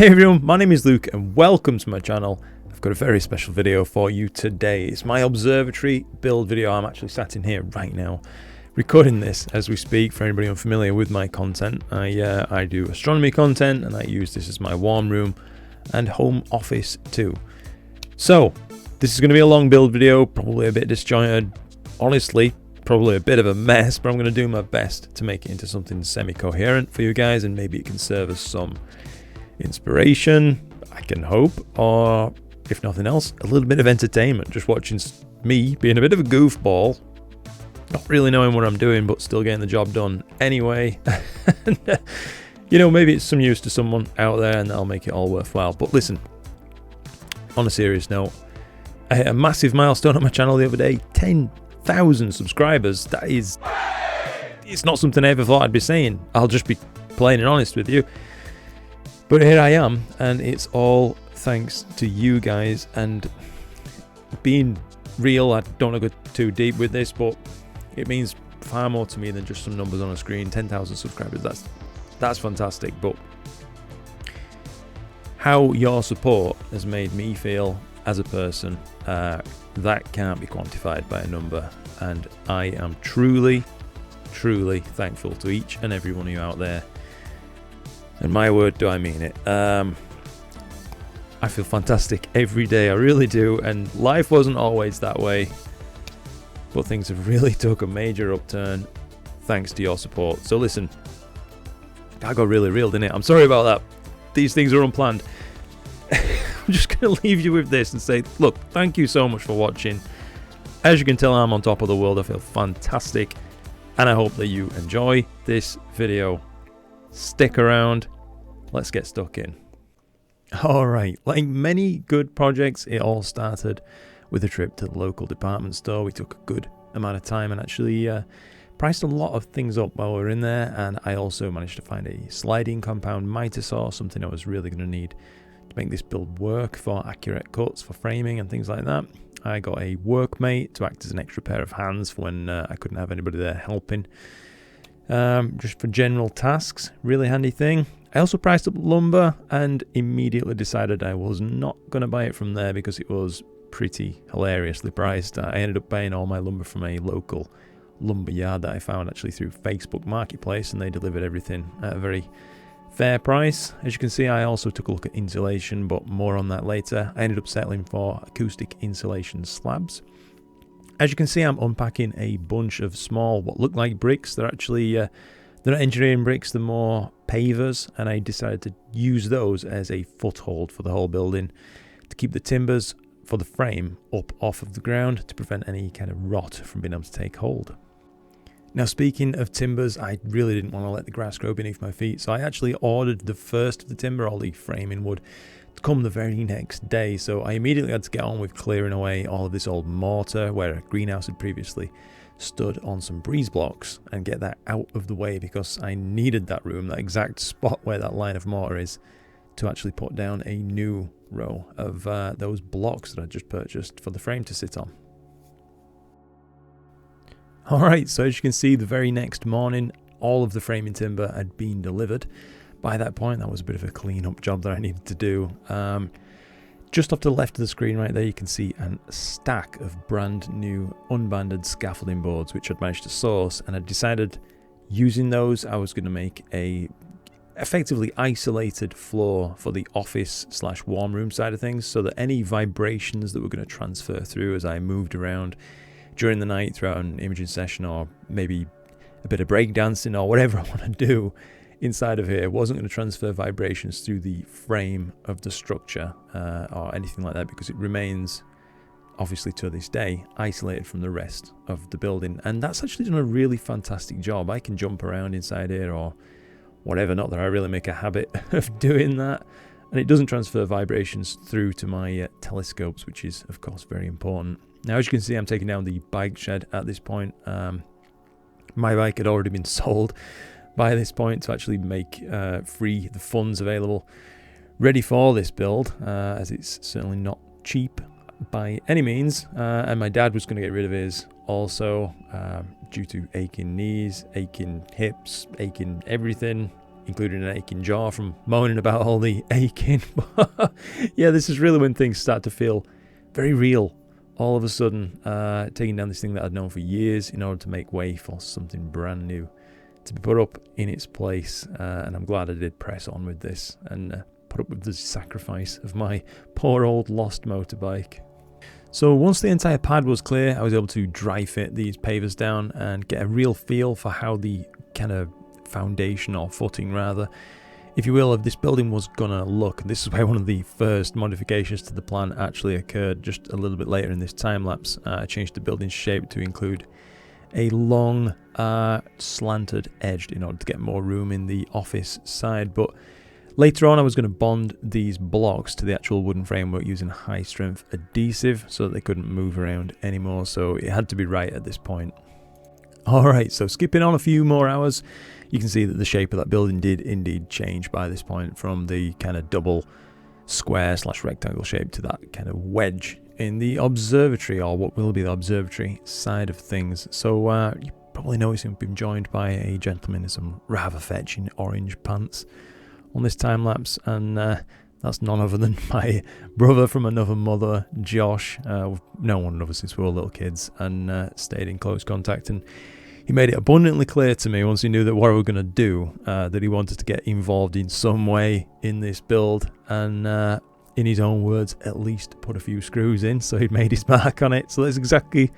Hey everyone, my name is Luke and welcome to my channel. I've got a very special video for you today. It's my Observatory build video. I'm actually sat in here right now recording this as we speak. For anybody unfamiliar with my content, I do astronomy content and I use this as my warm room and home office too. So this is going to be a long build video, probably a bit disjointed, honestly probably a bit of a mess, but I'm going to do my best to make it into something semi-coherent for you guys, and maybe it can serve as some inspiration, I can hope, or if nothing else, a little bit of entertainment, just watching me being a bit of a goofball, not really knowing what I'm doing but still getting the job done anyway. And, you know, maybe it's some use to someone out there and that'll make it all worthwhile. But listen, on a serious note, I hit a massive milestone on my channel the other day, 10,000 subscribers. That is, it's not something I ever thought I'd be saying. I'll just be plain and honest with you. But here I am, and it's all thanks to you guys. And being real, I don't want to go too deep with this, but it means far more to me than just some numbers on a screen. 10,000 subscribers, that's fantastic. But how your support has made me feel as a person, that can't be quantified by a number. And I am truly, truly thankful to each and every one of you out there. And my word, do I mean it. I feel fantastic every day, I really do. And life wasn't always that way, but things have really took a major upturn thanks to your support. So listen, I got really real, didn't it? I'm sorry about that. These things are unplanned. I'm just going to leave you with this and say, look, thank you so much for watching. As you can tell, I'm on top of the world. I feel fantastic. And I hope that you enjoy this video. Stick around, let's get stuck in. Alright, like many good projects, it all started with a trip to the local department store. We took a good amount of time and actually priced a lot of things up while we were in there, and I also managed to find a sliding compound miter saw, something I was really going to need to make this build work for accurate cuts, for framing and things like that. I got a workmate to act as an extra pair of hands for when I couldn't have anybody there helping. Just for general tasks, really handy thing. I also priced up lumber and immediately decided I was not going to buy it from there because it was pretty hilariously priced. I ended up buying all my lumber from a local lumber yard that I found actually through Facebook Marketplace, and they delivered everything at a very fair price. As you can see, I also took a look at insulation, but more on that later. I ended up settling for acoustic insulation slabs. As you can see, I'm unpacking a bunch of small, what look like bricks. They're actually, they're not engineering bricks, they're more pavers, and I decided to use those as a foothold for the whole building to keep the timbers for the frame up off of the ground to prevent any kind of rot from being able to take hold. Now, speaking of timbers, I really didn't want to let the grass grow beneath my feet, so I actually ordered the first of the timber, all the framing wood, to come the very next day. So I immediately had to get on with clearing away all of this old mortar where a greenhouse had previously stood on some breeze blocks, and get that out of the way because I needed that room, that exact spot where that line of mortar is, to actually put down a new row of those blocks that I just purchased for the frame to sit on. Alright, so as you can see, the very next morning all of the framing timber had been delivered. By that point, that was a bit of a clean-up job that I needed to do. Just off to the left of the screen right there, you can see a stack of brand new unbanded scaffolding boards, which I'd managed to source, and I decided using those, I was going to make a effectively isolated floor for the office / warm room side of things, so that any vibrations that were going to transfer through as I moved around during the night throughout an imaging session, or maybe a bit of breakdancing or whatever I want to do inside of here, wasn't going to transfer vibrations through the frame of the structure or anything like that, because it remains, obviously to this day, isolated from the rest of the building. And that's actually done a really fantastic job. I can jump around inside here or whatever, not that I really make a habit of doing that, and it doesn't transfer vibrations through to my telescopes, which is of course very important. Now, as you can see, I'm taking down the bike shed at this point. My bike had already been sold by this point to actually make free the funds available ready for this build, as it's certainly not cheap by any means, and my dad was going to get rid of his also due to aching knees, aching hips, aching everything. including an aching jaw from moaning about all the aching. But yeah, this is really when things start to feel very real. All of a sudden, taking down this thing that I'd known for years in order to make way for something brand new to be put up in its place. And I'm glad I did press on with this and put up with the sacrifice of my poor old lost motorbike. So once the entire pad was clear, I was able to dry fit these pavers down and get a real feel for how the kind of foundation, or footing rather, if you will, of this building was gonna look. This is where one of the first modifications to the plan actually occurred, just a little bit later in this time lapse. I changed the building shape to include a long slanted edge in order to get more room in the office side, but later on I was going to bond these blocks to the actual wooden framework using high strength adhesive so that they couldn't move around anymore, so it had to be right at this point. Alright, so skipping on a few more hours, you can see that the shape of that building did indeed change by this point, from the kind of double square / rectangle shape to that kind of wedge in the observatory, or what will be the observatory side of things. So you probably notice we've been joined by a gentleman in some rather fetching orange pants on this time lapse, and that's none other than my brother from another mother, Josh. We've known one another since we were little kids and stayed in close contact, and he made it abundantly clear to me once he knew that what we were going to do, that he wanted to get involved in some way in this build, and in his own words, at least put a few screws in, so he'd made his mark on it. So that's exactly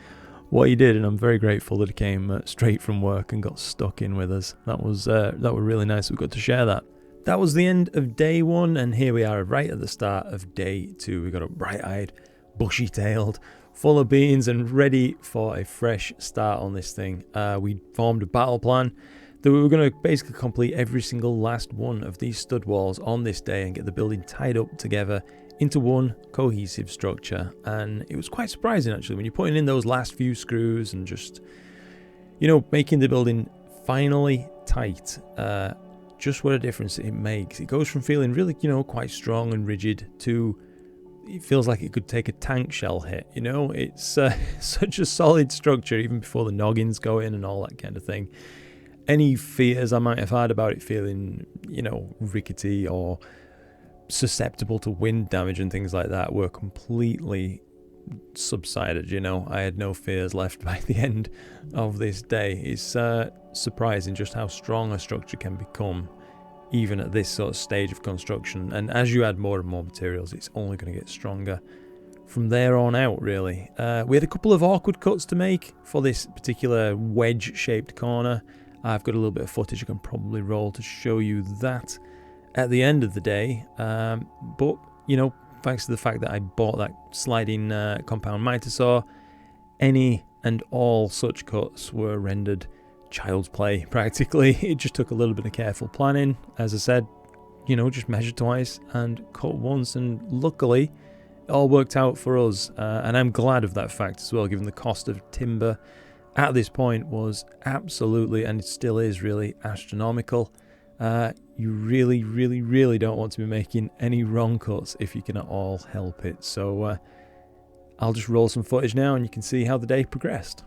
what he did, and I'm very grateful that he came straight from work and got stuck in with us. That was really nice. We got to share that. That was the end of day 1, and here we are right at the start of day 2. We got up bright-eyed, bushy-tailed, full of beans, and ready for a fresh start on this thing. We formed a battle plan that we were going to basically complete every single last one of these stud walls on this day and get the building tied up together into one cohesive structure. And it was quite surprising, actually, when you're putting in those last few screws and just, you know, making the building finally tight. Just what a difference it makes. It goes from feeling really, you know, quite strong and rigid to it feels like it could take a tank shell hit, you know. It's such a solid structure even before the noggins go in and all that kind of thing. Any fears I might have had about it feeling, you know, rickety or susceptible to wind damage and things like that were completely subsided, you know. I had no fears left by the end of this day. It's surprising just how strong a structure can become even at this sort of stage of construction, and as you add more and more materials it's only going to get stronger from there on out, really. We had a couple of awkward cuts to make for this particular wedge shaped corner. I've got a little bit of footage I can probably roll to show you that at the end of the day, but you know, thanks to the fact that I bought that sliding compound miter saw, any and all such cuts were rendered child's play practically. It just took a little bit of careful planning. As I said, you know, just measure twice and cut once, and luckily it all worked out for us, and I'm glad of that fact as well, given the cost of timber at this point was absolutely, and it still is really, astronomical. You really don't want to be making any wrong cuts if you can at all help it. So I'll just roll some footage now and you can see how the day progressed.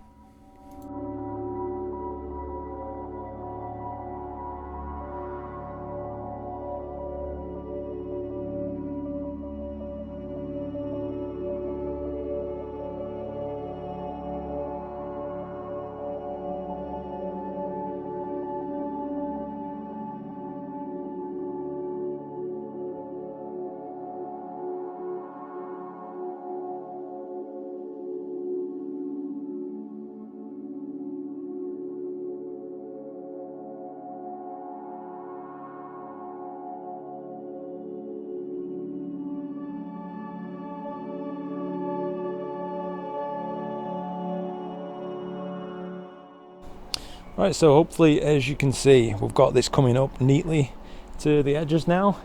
Right, so hopefully, as you can see, we've got this coming up neatly to the edges now.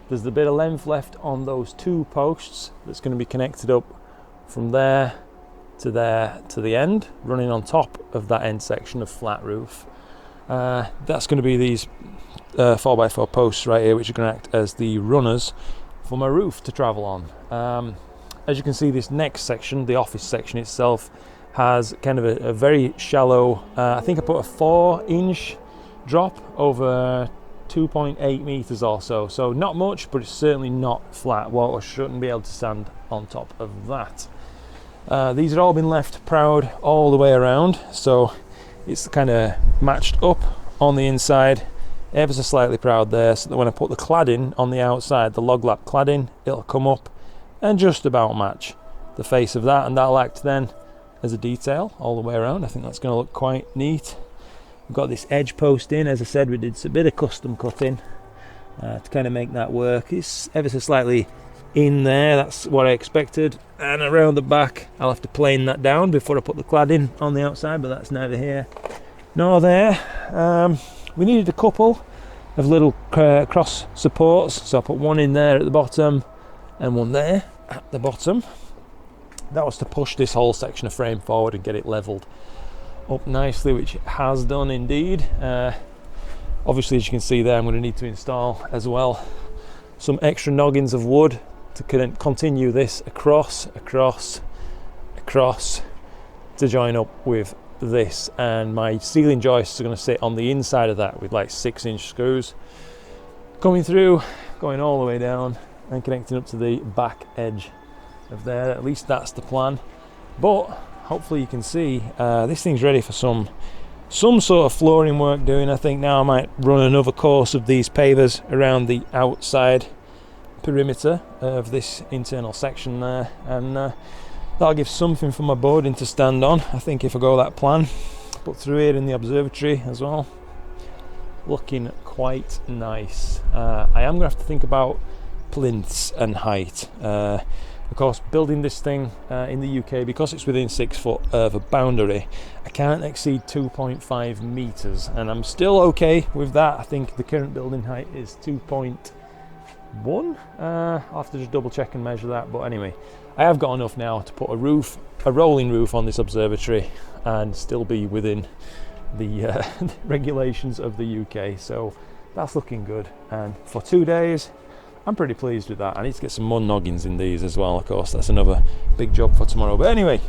There's the bit of length left on those 2 posts that's going to be connected up from there to the end, running on top of that end section of flat roof. That's going to be these 4x4 posts right here, which are going to act as the runners for my roof to travel on. As you can see, this next section, the office section itself, has kind of a very shallow, I think I put a 4-inch drop over 2.8 meters or so. So not much, but it's certainly not flat. Water shouldn't be able to stand on top of that. These have all been left proud all the way around, so it's kind of matched up on the inside, ever so slightly proud there, so that when I put the cladding on the outside, the log lap cladding, it'll come up and just about match the face of that, and that'll act then as a detail all the way around. I think that's going to look quite neat. We've got this edge post in. As I said, we did a bit of custom cutting to kind of make that work. It's ever so slightly in there, that's what I expected, and around the back I'll have to plane that down before I put the cladding on the outside, but that's neither here nor there. We needed a couple of little cross supports, so I put one in there at the bottom and one there at the bottom. That was to push this whole section of frame forward and get it leveled up nicely, which it has done indeed. Obviously, as you can see there, I'm going to need to install as well some extra noggins of wood to continue this across to join up with this, and my ceiling joists are going to sit on the inside of that with like 6-inch screws coming through, going all the way down and connecting up to the back edge of there. At least that's the plan, but hopefully you can see this thing's ready for some sort of flooring work doing. I think now I might run another course of these pavers around the outside perimeter of this internal section there, and that'll give something for my boarding to stand on. I think if I go that plan, put through here in the observatory as well, looking quite nice. I am going to have to think about plinths and height. Of course, building this thing in the UK, because it's within 6 foot of a boundary, I can't exceed 2.5 meters, and I'm still okay with that. I think the current building height is 2.1. I'll have to just double check and measure that, but anyway, I have got enough now to put a rolling roof on this observatory and still be within the regulations of the UK, so that's looking good. And for 2 days, I'm pretty pleased with that. I need to get some more noggins in these as well, of course. That's another big job for tomorrow, but anyway,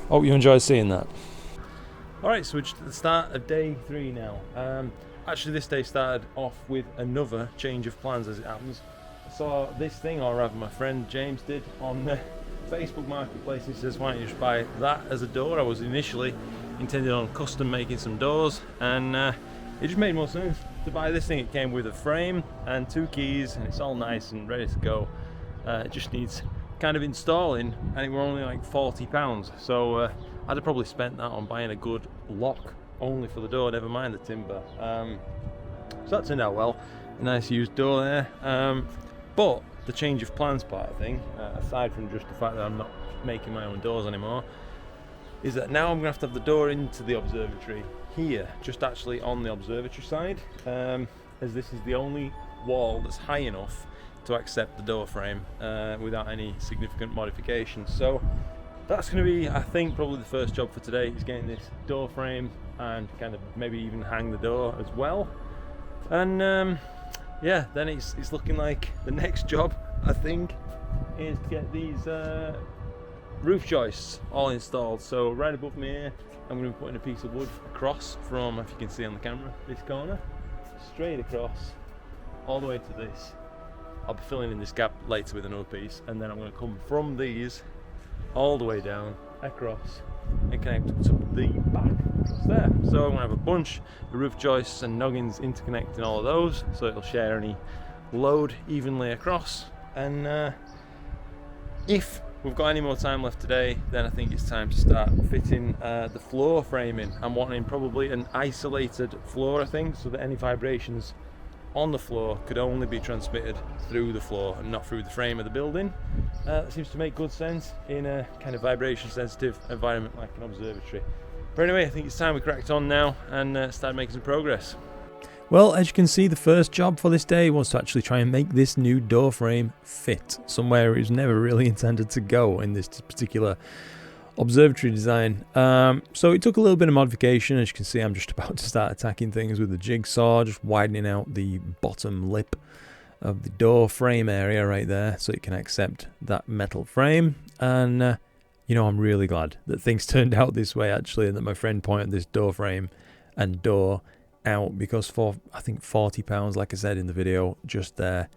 hope you enjoyed seeing that. Alright, so we're just at the start of day 3 now. Actually, this day started off with another change of plans, as it happens. I saw this thing, or rather my friend James did, on the Facebook Marketplace. He says, why don't you just buy that as a door? I was initially intending on custom making some doors, and it just made more sense to buy this thing. It came with a frame and 2 keys, and it's all nice and ready to go. It just needs kind of installing, and it were only like £40, so I'd have probably spent that on buying a good lock only for the door, never mind the timber. So that turned out well. A nice used door there. But the change of plans part of thing, aside from just the fact that I'm not making my own doors anymore, is that now I'm going to have the door into the observatory here, just actually on the observatory side, as this is the only wall that's high enough to accept the door frame without any significant modifications. So that's going to be, I think, probably the first job for today, is getting this door frame and kind of maybe even hang the door as well. And yeah, then it's looking like the next job, I think, is to get these roof joists all installed. So right above me here, I'm going to be putting a piece of wood across from, if you can see on the camera, this corner, straight across, all the way to this. I'll be filling in this gap later with another piece, and then I'm going to come from these all the way down, across, and connect to the back across there. So I'm going to have a bunch of roof joists and noggins interconnecting all of those, so it'll share any load evenly across. And if we've got any more time left today, then I think it's time to start fitting the floor framing. I'm wanting probably an isolated floor, I think, so that any vibrations on the floor could only be transmitted through the floor and not through the frame of the building. That seems to make good sense in a kind of vibration sensitive environment like an observatory. But anyway, I think it's time we cracked on now and start making some progress. Well, as you can see, the first job for this day was to actually try and make this new door frame fit somewhere it was never really intended to go in this particular observatory design. So it took a little bit of modification. As you can see, I'm just about to start attacking things with the jigsaw, just widening out the bottom lip of the door frame area right there so it can accept that metal frame. And you know, I'm really glad that things turned out this way actually, and that my friend pointed this door frame and door out, because for I think £40, like I said in the video just there,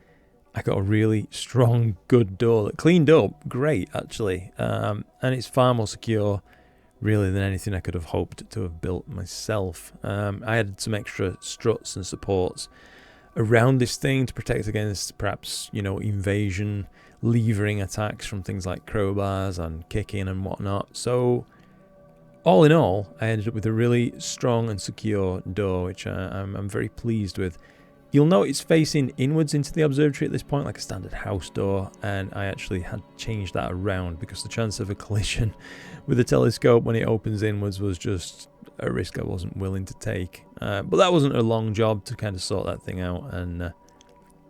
I got a really strong, good door that cleaned up great actually, and it's far more secure really than anything I could have hoped to have built myself. I added some extra struts and supports around this thing to protect against perhaps, you know, invasion, levering attacks from things like crowbars and kicking and whatnot. So all in all, I ended up with a really strong and secure door, which I'm very pleased with. You'll note it's facing inwards into the observatory at this point, like a standard house door, and I actually had changed that around because the chance of a collision with the telescope when it opens inwards was just a risk I wasn't willing to take. But that wasn't a long job to kind of sort that thing out, and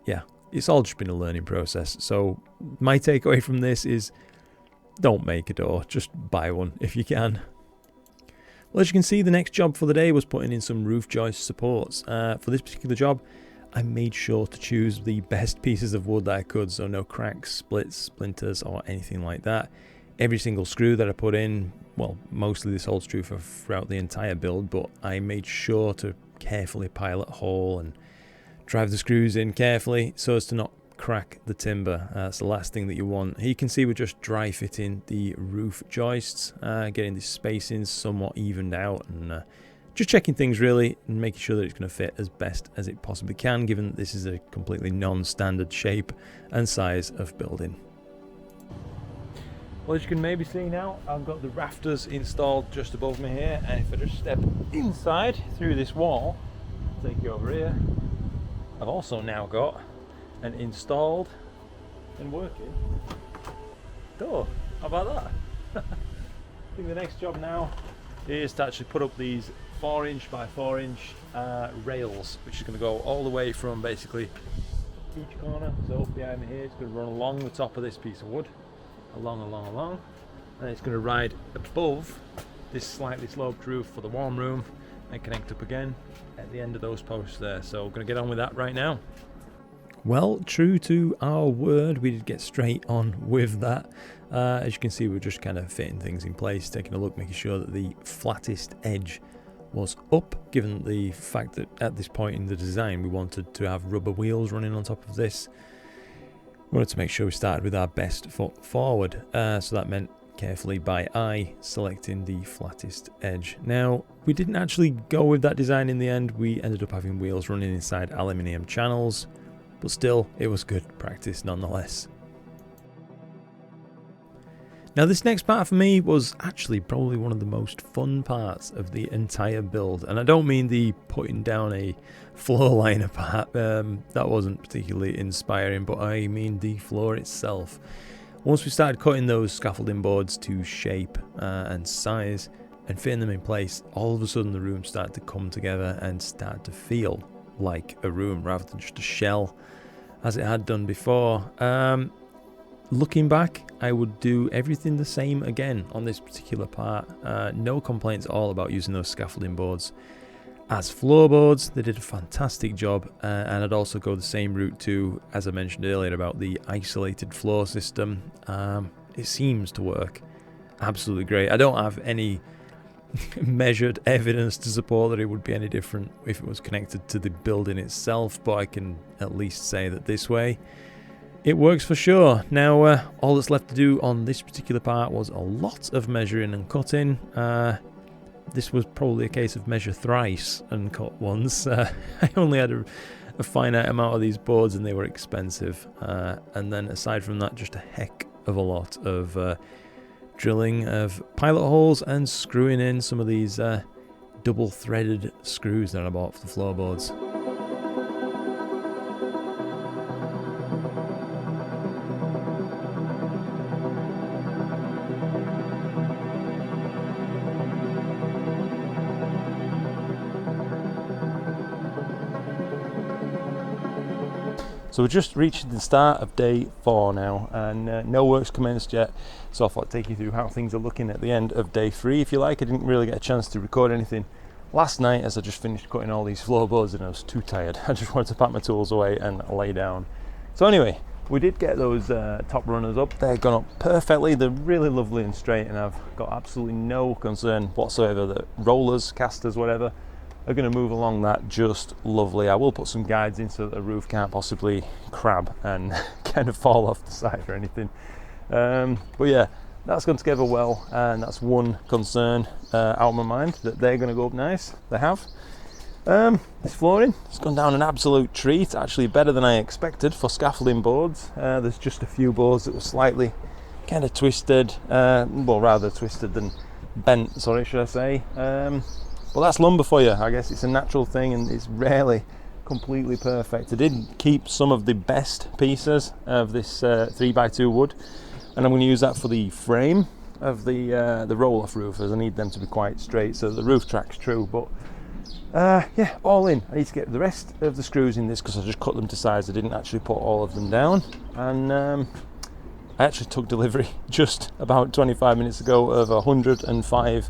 yeah, it's all just been a learning process. So my takeaway from this is don't make a door, just buy one if you can. Well, as you can see, the next job for the day was putting in some roof joist supports. For this particular job, I made sure to choose the best pieces of wood that I could, so no cracks, splits, splinters, or anything like that. Every single screw that I put in, well, mostly this holds true for throughout the entire build, but I made sure to carefully pilot hole and drive the screws in carefully so as to not crack the timber. That's the last thing that you want. Here you can see we're just dry fitting the roof joists, getting the spacings somewhat evened out, and just checking things really and making sure that it's going to fit as best as it possibly can, given that this is a completely non-standard shape and size of building. Well, as you can maybe see now, I've got the rafters installed just above me here, and if I just step inside through this wall, I'll take you over here, I've also now got an installed and working door. How about that? I think the next job now is to actually put up these 4" by 4" rails, which is going to go all the way from basically each corner. So behind me here, it's going to run along the top of this piece of wood, along, and it's going to ride above this slightly sloped roof for the warm room and connect up again at the end of those posts there. So we're going to get on with that right now. Well, true to our word, we did get straight on with that. As you can see, we're just kind of fitting things in place, taking a look, making sure that the flattest edge was up, given the fact that at this point in the design we wanted to have rubber wheels running on top of this. We wanted to make sure we started with our best foot forward, so that meant carefully by eye selecting the flattest edge. Now, we didn't actually go with that design in the end. We ended up having wheels running inside aluminium channels, but still, it was good practice nonetheless. Now, this next part for me was actually probably one of the most fun parts of the entire build, and I don't mean the putting down a floor liner part, that wasn't particularly inspiring, but I mean the floor itself. Once we started cutting those scaffolding boards to shape and size and fitting them in place, all of a sudden the room started to come together and start to feel like a room rather than just a shell as it had done before. Looking back, I would do everything the same again on this particular part. No complaints at all about using those scaffolding boards as floorboards. They did a fantastic job, and I'd also go the same route too, as I mentioned earlier, about the isolated floor system. It seems to work absolutely great. I don't have any measured evidence to support that it would be any different if it was connected to the building itself, but I can at least say that this way it works for sure. Now, all that's left to do on this particular part was a lot of measuring and cutting. This was probably a case of measure thrice and cut once. I only had a finite amount of these boards and they were expensive. And then aside from that, just a heck of a lot of drilling of pilot holes and screwing in some of these double threaded screws that I bought for the floorboards. So we're just reaching the start of day 4 now, and no work's commenced yet, so I thought I'd take you through how things are looking at the end of day 3, if you like. I didn't really get a chance to record anything last night as I just finished cutting all these floorboards and I was too tired. I just wanted to pack my tools away and lay down. So anyway, we did get those top runners up. They've gone up perfectly. They're really lovely and straight, and I've got absolutely no concern whatsoever that rollers, casters, whatever, are going to move along that just lovely. I will put some guides in so that the roof can't possibly crab and kind of fall off the side or anything. But yeah, that's gone together well, and that's one concern out of my mind, that they're going to go up nice. They have. This flooring, it's gone down an absolute treat, actually better than I expected for scaffolding boards. There's just a few boards that were slightly kind of twisted, well, rather twisted than bent, sorry, should I say. But that's lumber for you. I guess it's a natural thing, and it's rarely completely perfect. I did keep some of the best pieces of this 3x2 wood, and I'm going to use that for the frame of the roll-off roof, as I need them to be quite straight so the roof tracks true. But yeah, all in. I need to get the rest of the screws in this because I just cut them to size. I didn't actually put all of them down, and I actually took delivery just about 25 minutes ago of 105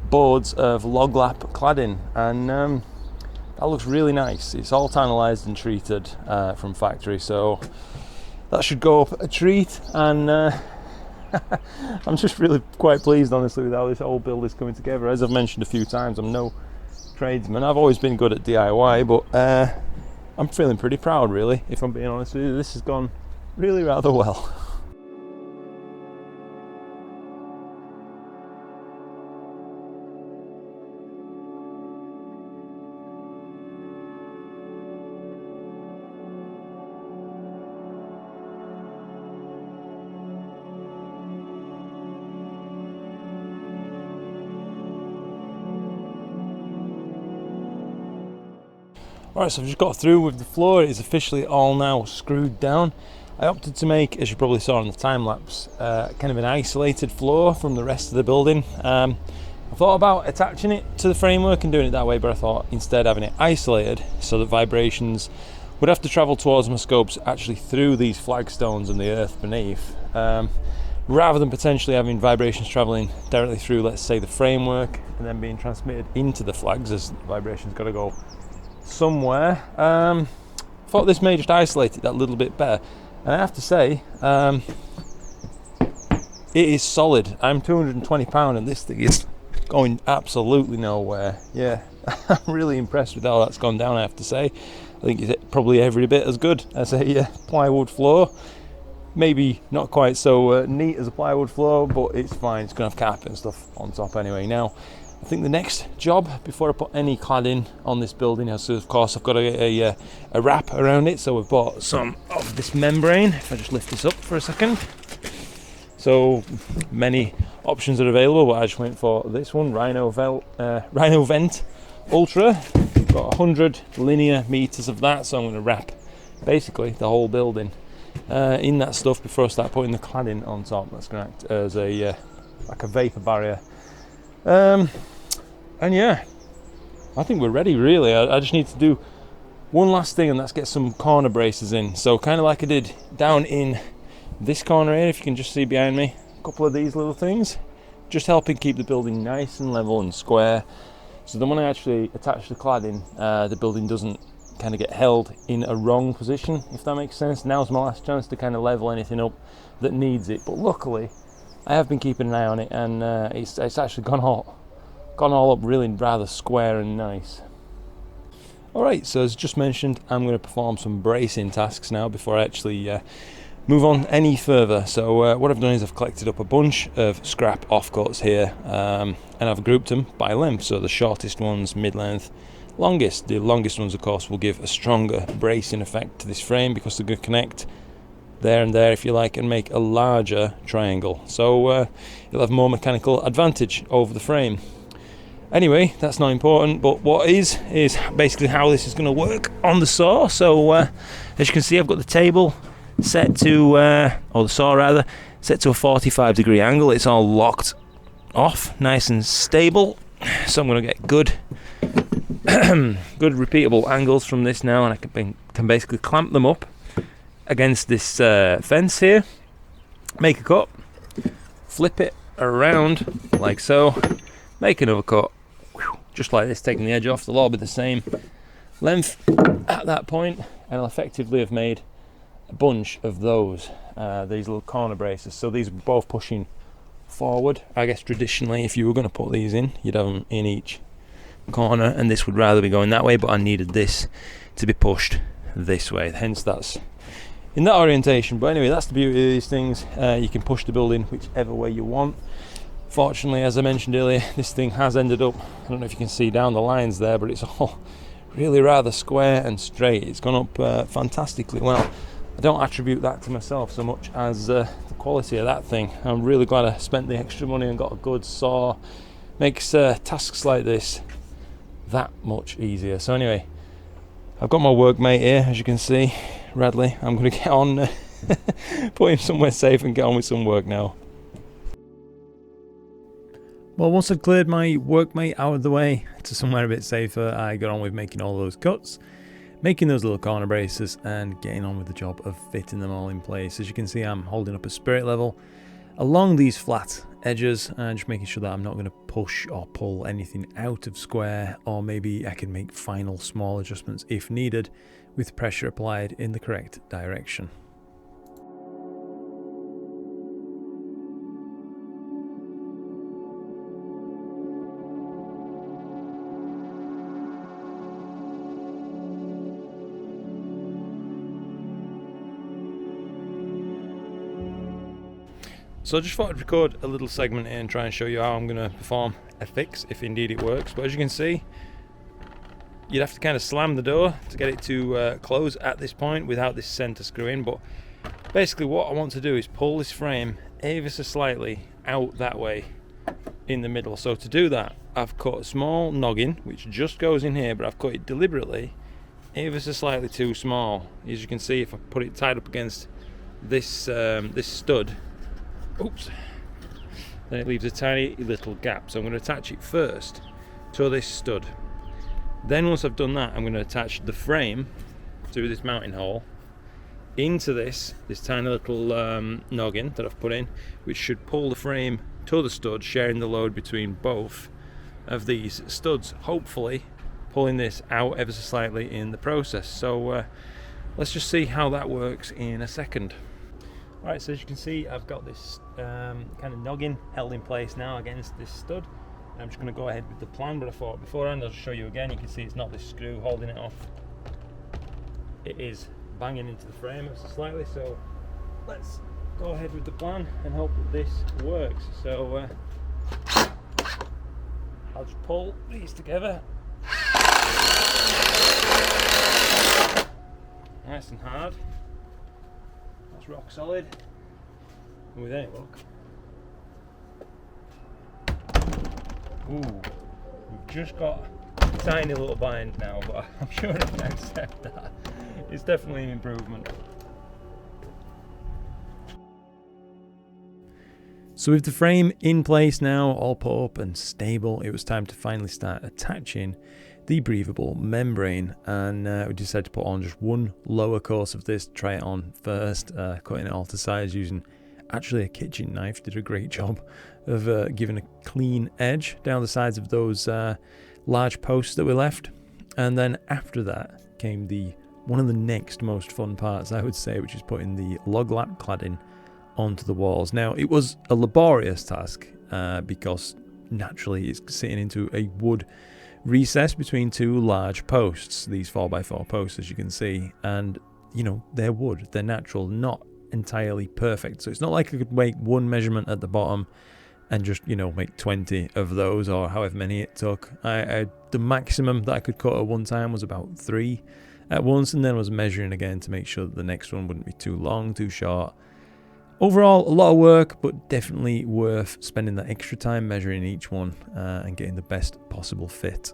boards of log lap cladding, and that looks really nice. It's all tannalized and treated from factory, so that should go up a treat. And I'm just really quite pleased, honestly, with how this whole build is coming together. As I've mentioned a few times, I'm no tradesman. I've always been good at DIY, but I'm feeling pretty proud, really, if I'm being honest with you. This has gone really rather well. Alright, so I've just got through with the floor. It's officially all now screwed down. I opted to make, as you probably saw in the time lapse, kind of an isolated floor from the rest of the building. I thought about attaching it to the framework and doing it that way, but I thought instead having it isolated so that vibrations would have to travel towards my scopes actually through these flagstones and the earth beneath, rather than potentially having vibrations travelling directly through, let's say, the framework and then being transmitted into the flags, as vibrations got to go somewhere. Thought this may just isolate it that little bit better, and I have to say, it is solid. I'm 220 pound and this thing is going absolutely nowhere. Yeah, I'm really impressed with how that's gone down, I have to say. I think it's probably every bit as good as a plywood floor. Maybe not quite so neat as a plywood floor, but it's fine. It's gonna have carpet and stuff on top anyway. Now, I think the next job, before I put any cladding on this building, is, of course, I've got a wrap around it. So we've bought some of this membrane. If I just lift this up for a second. So many options are available, but I just went for this one, Rhino Vent Ultra. Got 100 linear meters of that, so I'm going to wrap basically the whole building in that stuff before I start putting the cladding on top. That's going to act as a like a vapor barrier. And yeah, I think we're ready, really. I just need to do one last thing, and that's get some corner braces in. So kind of like I did down in this corner here, if you can just see behind me, a couple of these little things, just helping keep the building nice and level and square. So then when I actually attach the cladding, the building doesn't kind of get held in a wrong position, if that makes sense. Now's my last chance to kind of level anything up that needs it. But luckily, I have been keeping an eye on it, and it's actually gone all up really rather square and nice. Alright, so as just mentioned, I'm going to perform some bracing tasks now before I actually move on any further. So what I've done is I've collected up a bunch of scrap offcuts here, and I've grouped them by length. So the shortest ones, mid-length, longest. The longest ones, of course, will give a stronger bracing effect to this frame because they're going to connect there and there, if you like, and make a larger triangle. So you'll have more mechanical advantage over the frame. Anyway, that's not important, but what is basically how this is going to work on the saw. So as you can see, I've got the table set to, or the saw rather, set to a 45-degree angle. It's all locked off, nice and stable. So I'm going to get good good repeatable angles from this now, and I can basically clamp them up against this fence here, make a cut, flip it around like so, make another cut, just like this, taking the edge off. They'll all be the same length at that point, and I'll effectively have made a bunch of those, these little corner braces. So these are both pushing forward. I guess traditionally, if you were going to put these in, you'd have them in each corner, and this would rather be going that way, but I needed this to be pushed this way, hence that's in that orientation. But anyway, that's the beauty of these things. You can push the building whichever way you want. Fortunately, as I mentioned earlier, this thing has ended up, I don't know if you can see down the lines there, but it's all really rather square and straight. It's gone up fantastically well. I don't attribute that to myself so much as the quality of that thing. I'm really glad I spent the extra money and got a good saw. Makes tasks like this that much easier. So anyway, I've got my workmate here, as you can see, Radley. I'm going to get on, put him somewhere safe and get on with some work now. Well, once I'd cleared my workmate out of the way to somewhere a bit safer, I got on with making all those cuts, making those little corner braces, and getting on with the job of fitting them all in place. As you can see, I'm holding up a spirit level along these flat edges and just making sure that I'm not going to push or pull anything out of square, or maybe I can make final small adjustments if needed with pressure applied in the correct direction. So I just thought I'd record a little segment here and try and show you how I'm going to perform a fix, if indeed it works. But as you can see, you'd have to kind of slam the door to get it to close at this point without this center screw in. But basically what I want to do is pull this frame ever so slightly out that way in the middle. So to do that, I've cut a small noggin which just goes in here, but I've cut it deliberately ever so slightly too small. As you can see, if I put it tied up against this this stud, oops, then it leaves a tiny little gap. So I'm going to attach it first to this stud. Then once I've done that, I'm going to attach the frame to this mounting hole into this tiny little noggin that I've put in, which should pull the frame to the stud, sharing the load between both of these studs, hopefully pulling this out ever so slightly in the process. So let's just see how that works in a second. Alright, so as you can see, I've got this kind of noggin held in place now against this stud. I'm just going to go ahead with the plan, but I thought beforehand I'll just show you again. You can see it's not this screw holding it off. It is banging into the frame ever so slightly, so let's go ahead with the plan and hope that this works. So I'll just pull these together. Nice and hard. That's rock solid. And with any luck. Ooh, we've just got a tiny little bind now, but I'm sure I can accept that. It's definitely an improvement. So with the frame in place now, all put up and stable, it was time to finally start attaching the breathable membrane, and we decided to put on just one lower course of this, try it on first, cutting it all to size using actually a kitchen knife. Did a great job of giving a clean edge down the sides of those large posts that we left. And then after that came one of the next most fun parts, I would say, which is putting the log lap cladding onto the walls. Now, it was a laborious task because naturally it's sitting into a wood recess between two large posts, these 4x4 posts, as you can see, and you know, they're wood, they're natural, not entirely perfect. So it's not like I could make one measurement at the bottom and just, you know, make 20 of those or however many it took. The maximum that I could cut at one time was about 3 at once, and then I was measuring again to make sure that the next one wouldn't be too long, too short. Overall, a lot of work, but definitely worth spending that extra time measuring each one and getting the best possible fit.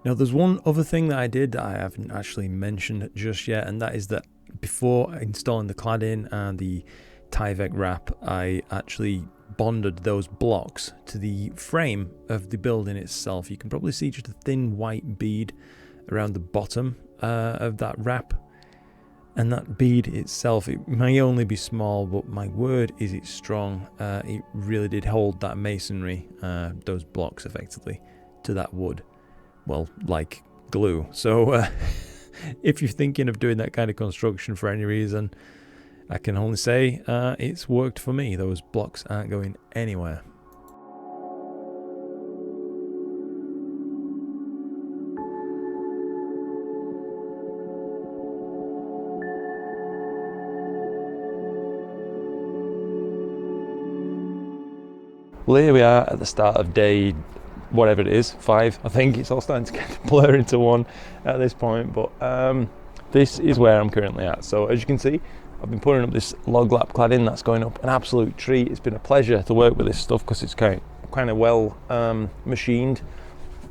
Now, there's one other thing that I did that I haven't actually mentioned just yet, and that is that before installing the cladding and the Tyvek wrap, I actually bonded those blocks to the frame of the building itself. You can probably see just a thin white bead around the bottom of that wrap. And that bead itself, it may only be small, but my word is it's strong. It really did hold that masonry, those blocks effectively, to that wood. Well, like glue. So if you're thinking of doing that kind of construction for any reason, I can only say it's worked for me. Those blocks aren't going anywhere. Well, here we are at the start of day, whatever it is, 5. I think it's all starting to get blur into one at this point, but this is where I'm currently at. So as you can see, I've been putting up this log lap cladding that's going up an absolute treat. It's been a pleasure to work with this stuff because it's kind of well machined,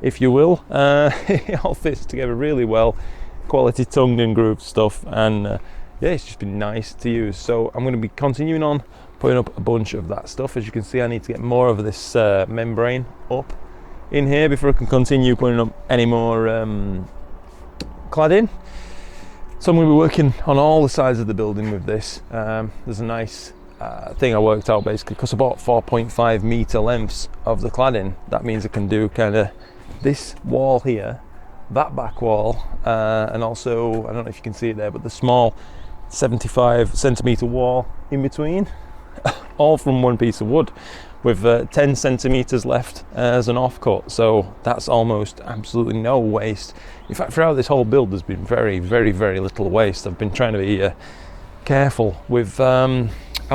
if you will. It all fits together really well, quality tongued and grooved stuff, and yeah, it's just been nice to use. So I'm going to be continuing on putting up a bunch of that stuff. As you can see, I need to get more of this membrane up in here before I can continue putting up any more cladding. So I'm going to be working on all the sides of the building with this. There's a nice thing I worked out basically, because I bought 4.5 meter lengths of the cladding. That means I can do kind of this wall here, that back wall, and also, I don't know if you can see it there, but the small 75 centimeter wall in between, all from one piece of wood, with 10 centimeters left as an offcut. So that's almost absolutely no waste. In fact, throughout this whole build there's been very little waste. I've been trying to be careful with how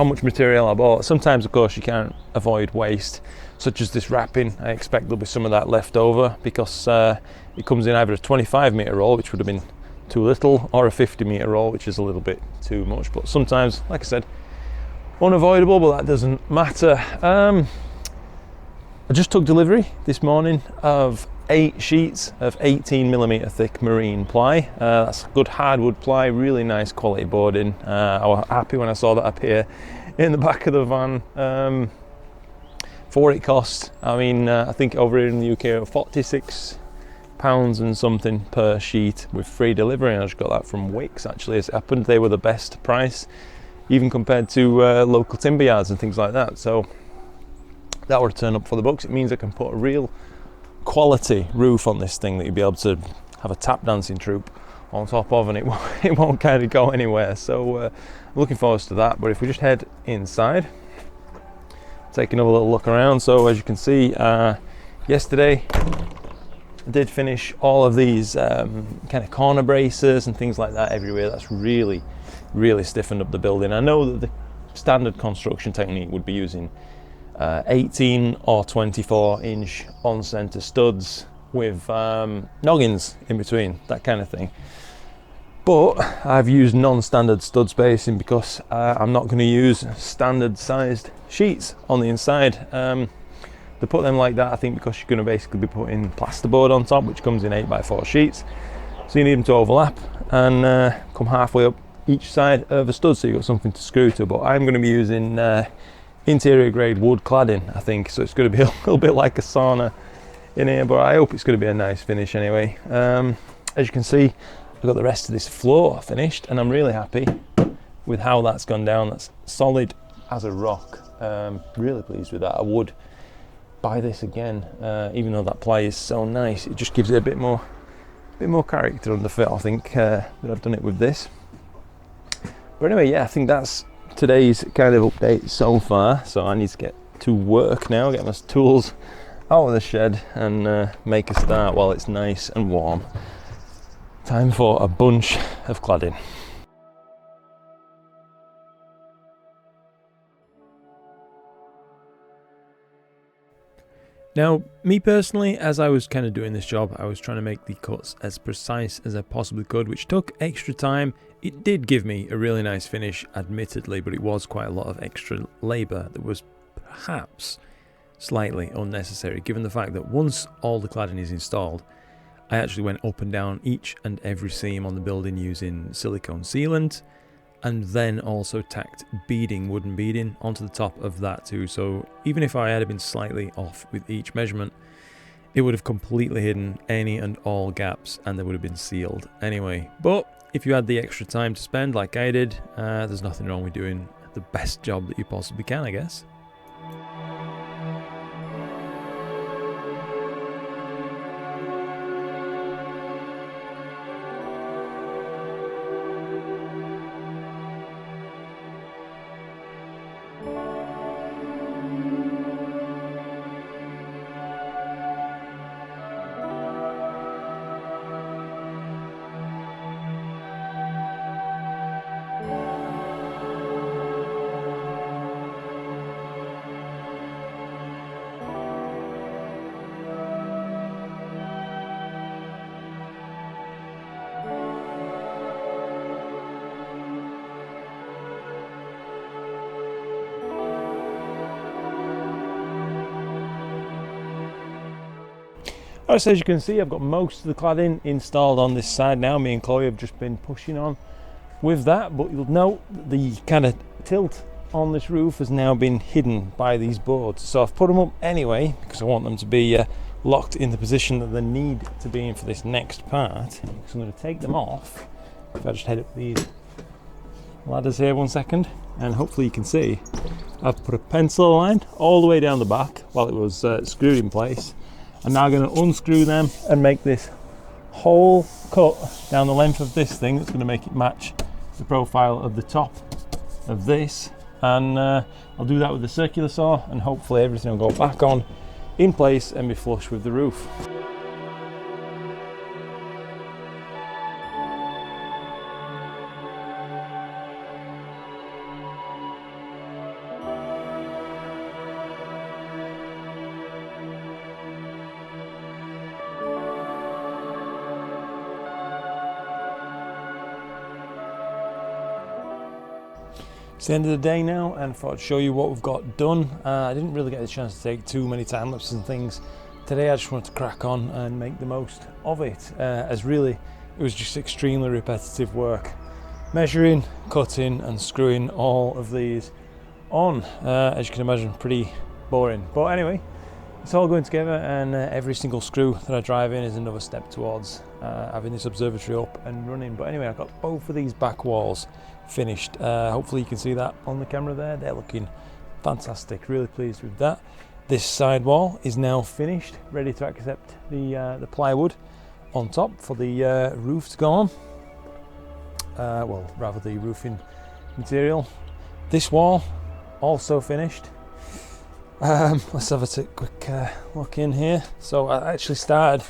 much material I bought. Sometimes of course you can't avoid waste, such as this wrapping. I expect there'll be some of that left over because it comes in either a 25 meter roll, which would have been too little, or a 50 meter roll, which is a little bit too much. But sometimes, like I said, unavoidable, but that doesn't matter. I just took delivery this morning of 8 sheets of 18mm thick marine ply. That's good hardwood ply, really nice quality boarding. I was happy when I saw that appear in the back of the van. For it cost, I mean, I think over here in the UK, £46 and something per sheet with free delivery. And I just got that from Wix, actually. As it happened, they were the best price, even compared to local timber yards and things like that. So that would turn up for the bucks. It means I can put a real quality roof on this thing that you'll be able to have a tap dancing troupe on top of, and it won't kind of go anywhere. So I'm looking forward to that. But if we just head inside, take another little look around. So as you can see, yesterday I did finish all of these kind of corner braces and things like that everywhere. That's really stiffened up the building. I know that the standard construction technique would be using 18 or 24 inch on center studs with noggins in between, that kind of thing. But I've used non-standard stud spacing because I'm not going to use standard sized sheets on the inside. They put them like that, I think, because you're going to basically be putting plasterboard on top, which comes in 8x4 sheets. So you need them to overlap and come halfway up each side of a stud, so you've got something to screw to. But I'm going to be using interior grade wood cladding, I think, so it's going to be a little bit like a sauna in here, but I hope it's going to be a nice finish anyway. As you can see, I've got the rest of this floor finished, and I'm really happy with how that's gone down. That's solid as a rock. Really pleased with that. I would buy this again, even though that ply is so nice. It just gives it a bit more character on the fit, I think, that I've done it with this. But anyway, yeah, I think that's today's kind of update so far. So I need to get to work now, get my tools out of the shed and make a start while it's nice and warm. Time for a bunch of cladding. Now, me personally, as I was kind of doing this job, I was trying to make the cuts as precise as I possibly could, which took extra time. It did give me a really nice finish, admittedly, but it was quite a lot of extra labour that was perhaps slightly unnecessary, given the fact that once all the cladding is installed, I actually went up and down each and every seam on the building using silicone sealant, and then also tacked beading, wooden beading, onto the top of that too. So even if I had been slightly off with each measurement, it would have completely hidden any and all gaps and they would have been sealed anyway. But if you had the extra time to spend like I did, there's nothing wrong with doing the best job that you possibly can, I guess. Alright, so as you can see, I've got most of the cladding installed on this side now. Me and Chloe have just been pushing on with that, but you'll note the kind of tilt on this roof has now been hidden by these boards. So I've put them up anyway because I want them to be locked in the position that they need to be in for this next part. So I'm going to take them off. If I just head up these ladders here 1 second, and hopefully you can see I've put a pencil line all the way down the back while it was screwed in place. I'm now going to unscrew them and make this whole cut down the length of this thing that's going to make it match the profile of the top of this, and I'll do that with the circular saw, and hopefully everything will go back on in place and be flush with the roof. It's the end of the day now, and I thought I'd show you what we've got done. I didn't really get the chance to take too many time lapses and things today. I just wanted to crack on and make the most of it, as really it was just extremely repetitive work, measuring, cutting and screwing all of these on. As you can imagine, pretty boring, but anyway, it's all going together, and every single screw that I drive in is another step towards having this observatory up and running. But anyway, I've got both of these back walls finished. Hopefully you can see that on the camera there. They're looking fantastic, really pleased with that. This side wall is now finished, ready to accept the plywood on top for the roof to go on. Well, rather the roofing material. This wall also finished. Let's have a quick look in here. So I actually started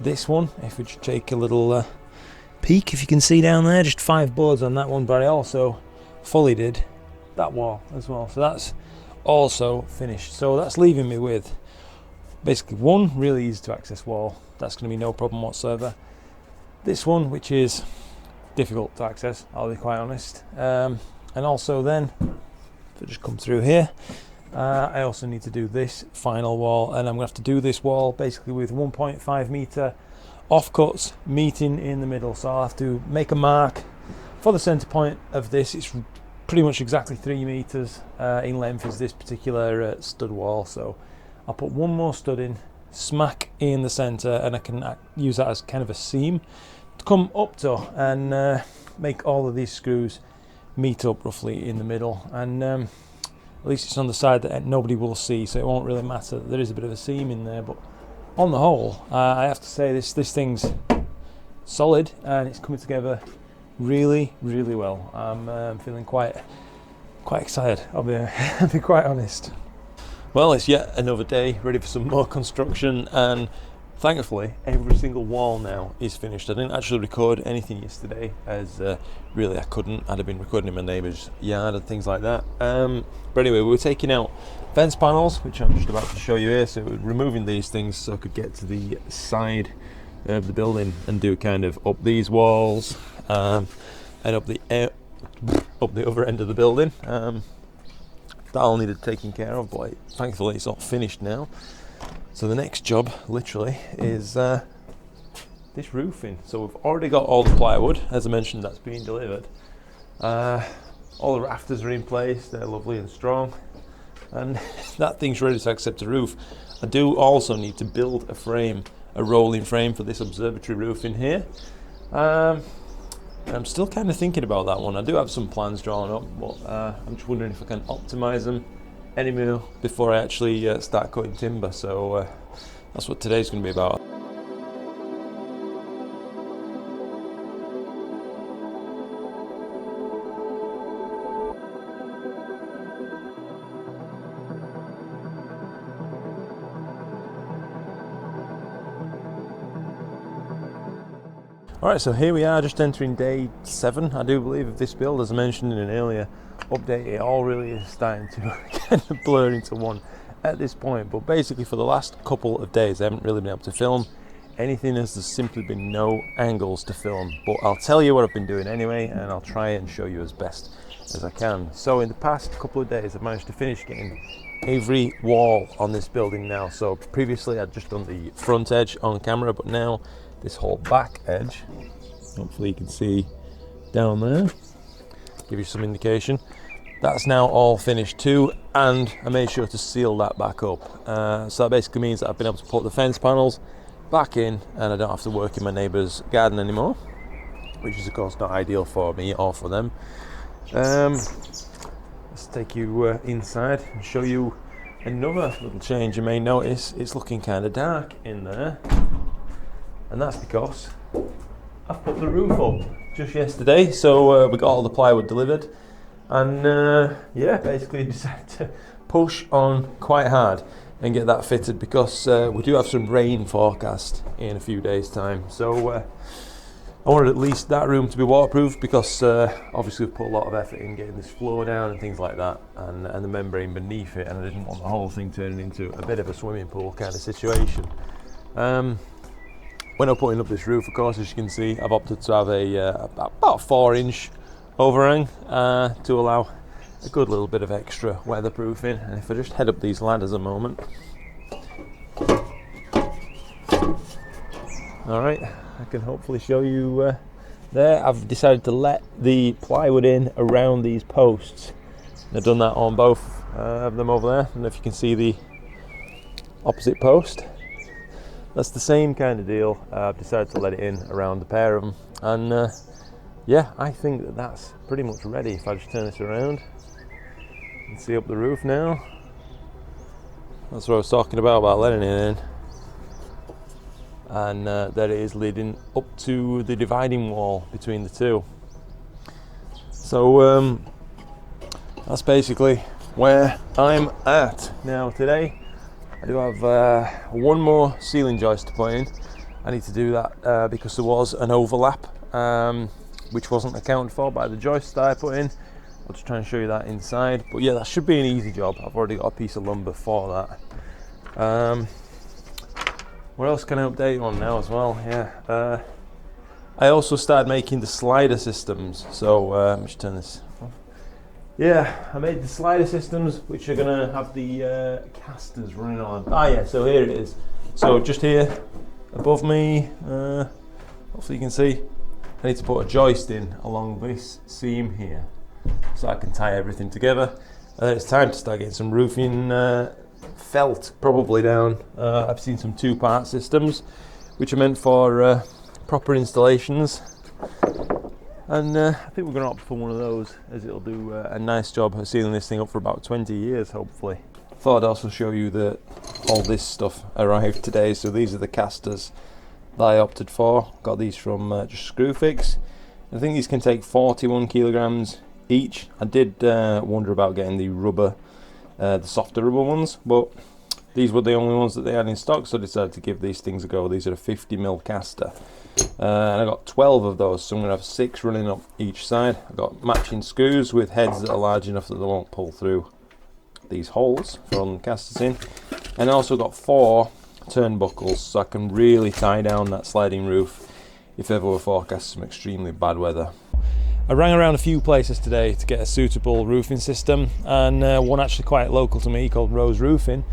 this one. If we just take a little peek, if you can see down there, just 5 boards on that one, but I also fully did that wall as well. So that's also finished. So that's leaving me with basically one really easy to access wall. That's going to be no problem whatsoever. This one, which is difficult to access, I'll be quite honest. And also then, if I just come through here, I also need to do this final wall, and I'm going to have to do this wall basically with 1.5 meter offcuts meeting in the middle. So I'll have to make a mark for the center point of this. It's pretty much exactly 3 meters in length is this particular stud wall. So I'll put one more stud in, smack in the center, and I can use that as kind of a seam to come up to and make all of these screws meet up roughly in the middle. And at least it's on the side that nobody will see, so it won't really matter. There is a bit of a seam in there, but on the whole, I have to say this thing's solid, and it's coming together really, really well. I'm feeling quite excited. I'll be quite honest. Well, it's yet another day ready for some more construction, and thankfully every single wall now is finished. I didn't actually record anything yesterday, as really I couldn't. I'd have been recording in my neighbour's yard and things like that. But anyway, we were taking out fence panels, which I'm just about to show you here. So we're removing these things so I could get to the side of the building and do kind of up these walls and up the other end of the building. That all needed taking care of, but thankfully it's all finished now. So the next job, literally, is this roofing. So we've already got all the plywood, as I mentioned, that's being delivered. All the rafters are in place, they're lovely and strong, and that thing's ready to accept a roof. I do also need to build a frame, a rolling frame for this observatory roof in here. I'm still kind of thinking about that one. I do have some plans drawn up, but I'm just wondering if I can optimize them any more before I actually start cutting timber. So that's what today's going to be about. Alright, so here we are, just entering day 7, I do believe, of this build. As I mentioned in an earlier update, it all really is starting to kind of blur into one at this point. But basically for the last couple of days I haven't really been able to film anything, as there's simply been no angles to film. But I'll tell you what I've been doing anyway, and I'll try and show you as best as I can. So in the past couple of days I've managed to finish getting every wall on this building now. So previously I'd just done the front edge on camera, but now this whole back edge, hopefully you can see down there, give you some indication, that's now all finished too, and I made sure to seal that back up. So that basically means that I've been able to put the fence panels back in and I don't have to work in my neighbour's garden anymore, which is of course not ideal for me or for them. Let's take you inside and show you another little change you may notice. It's looking kind of dark in there, and that's because I've put the roof up just yesterday. So we got all the plywood delivered, and yeah, basically decided to push on quite hard and get that fitted, because we do have some rain forecast in a few days time. So I wanted at least that room to be waterproof, because obviously we've put a lot of effort in getting this floor down and things like that, and the membrane beneath it, and I didn't want the whole thing turning into a bit of a swimming pool kind of situation. When I'm putting up this roof, of course, as you can see, I've opted to have about 4-inch overhang to allow a good little bit of extra weatherproofing. And if I just head up these ladders a moment. Alright, I can hopefully show you there. I've decided to let the plywood in around these posts. I've done that on both of them over there, and if you can see the opposite post, that's the same kind of deal. I've decided to let it in around the pair of them, and yeah, I think that that's pretty much ready. If I just turn this around and see up the roof now, that's what I was talking about letting it in. And there it is, leading up to the dividing wall between the two. So that's basically where I'm at now. Today I do have one more ceiling joist to put in. I need to do that because there was an overlap which wasn't accounted for by the joist that I put in. I'll just try and show you that inside, but yeah, that should be an easy job. I've already got a piece of lumber for that. What else can I update you on now as well? Yeah, I also started making the slider systems. So let me just turn this off. Yeah, I made the slider systems, which are gonna have the casters running on. Ah yeah, so here it is. So just here above me, hopefully you can see, I need to put a joist in along this seam here, so I can tie everything together. And then it's time to start getting some roofing felt probably down. I've seen some 2-part systems which are meant for proper installations, and I think we're going to opt for one of those, as it'll do a nice job of sealing this thing up for about 20 years hopefully. Thought I'd also show you that all this stuff arrived today. So these are the casters that I opted for. Got these from just Screwfix. I think these can take 41 kilograms each. I did wonder about getting the rubber, the softer rubber ones, but these were the only ones that they had in stock, so I decided to give these things a go. These are a 50mm caster, and I got 12 of those, so I'm going to have 6 running up each side. I've got matching screws with heads that are large enough that they won't pull through these holes from casters in, and I also got 4 turnbuckles, so I can really tie down that sliding roof if ever we forecast some extremely bad weather. I rang around a few places today to get a suitable roofing system, and one actually quite local to me called Rose Roofing.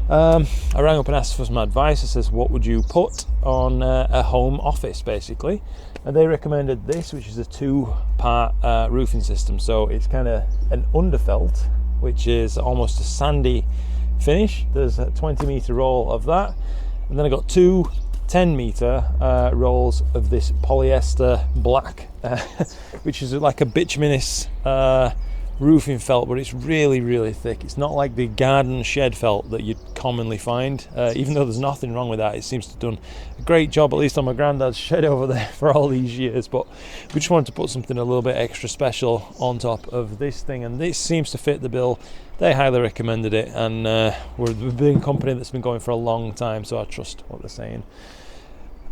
I rang up and asked for some advice. I says, what would you put on a home office basically? And they recommended this, which is a 2-part roofing system. So it's kind of an underfelt, which is almost a sandy finish. There's a 20-meter roll of that, and then I got 2 10-meter rolls of this polyester black, which is like a bituminous roofing felt, but it's really, really thick. It's not like the garden shed felt that you'd commonly find, even though there's nothing wrong with that. It seems to have done a great job, at least on my granddad's shed over there, for all these years. But we just wanted to put something a little bit extra special on top of this thing, and this seems to fit the bill. They highly recommended it, and we're a big company that's been going for a long time, so I trust what they're saying.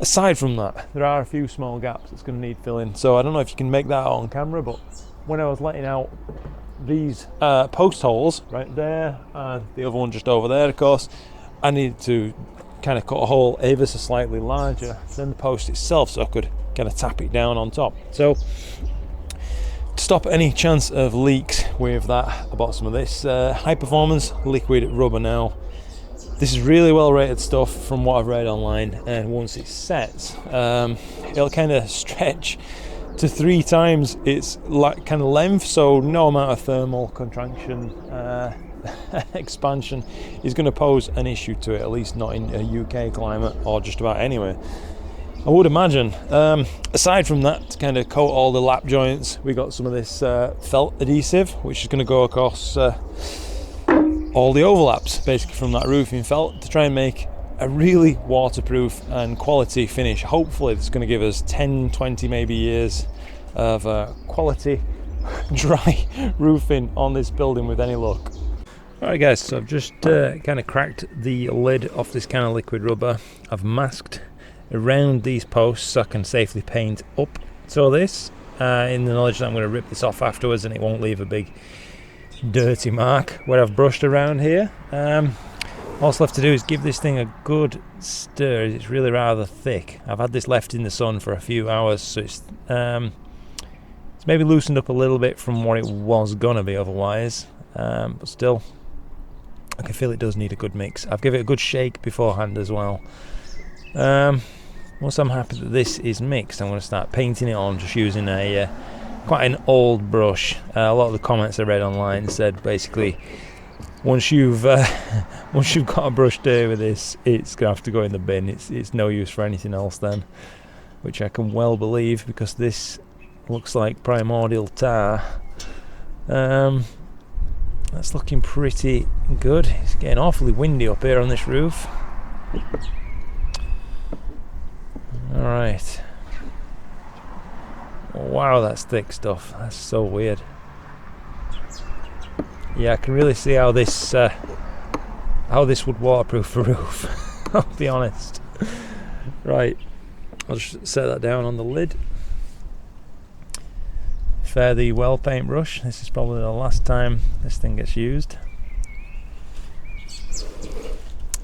Aside from that, there are a few small gaps that's going to need filling, so I don't know if you can make that out on camera, but when I was letting out these post holes right there and the other one just over there, of course, I needed to kind of cut a hole ever so slightly larger than the post itself, so I could kind of tap it down on top. So to stop any chance of leaks with that, I bought some of this high performance liquid rubber now. This is really well rated stuff from what I've read online, and once it sets, it'll kind of stretch to 3 times its kind of length, so no amount of thermal contraction expansion is going to pose an issue to it, at least not in a UK climate or just about anywhere, I would imagine. Aside from that, to kind of coat all the lap joints, we got some of this felt adhesive, which is going to go across all the overlaps basically from that roofing felt to try and make a really waterproof and quality finish. Hopefully it's going to give us 10, 20 maybe years of quality dry roofing on this building with any luck. Alright guys, so I've just kind of cracked the lid off this kind of liquid rubber. I've masked around these posts so I can safely paint up to this, in the knowledge that I'm going to rip this off afterwards and it won't leave a big dirty mark where I've brushed around here. All left to do is give this thing a good stir. It's really rather thick. I've had this left in the sun for a few hours, so it's maybe loosened up a little bit from what it was gonna be otherwise, but still I can feel it does need a good mix. I've given it a good shake beforehand as well. Once I'm happy that this is mixed, I'm going to start painting it on, just using a quite an old brush. A lot of the comments I read online said basically once you've got a brush dirty with this, it's gonna have to go in the bin. It's no use for anything else then, which I can well believe, because this looks like primordial tar. That's looking pretty good. It's getting awfully windy up here on this roof. Alright. Wow, that's thick stuff. That's so weird. Yeah, I can really see how this would waterproof a roof. I'll be honest. Right, I'll just set that down on the lid. Fare the well paint brush. This is probably the last time this thing gets used.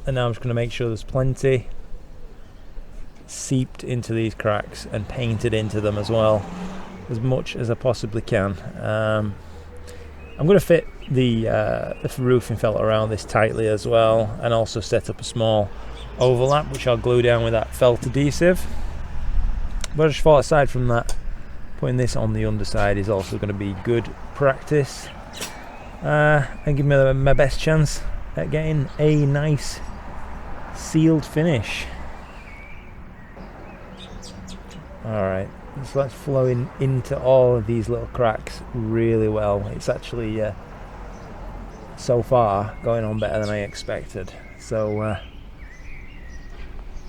And now I'm just going to make sure there's plenty seeped into these cracks and painted into them as well, as much as I possibly can. I'm going to fit the roofing felt around this tightly as well, and also set up a small overlap which I'll glue down with that felt adhesive. But I just thought, aside from that, putting this on the underside is also going to be good practice, and give me my best chance at getting a nice sealed finish. Alright, so that's flowing into all of these little cracks really well. It's actually so far going on better than I expected, so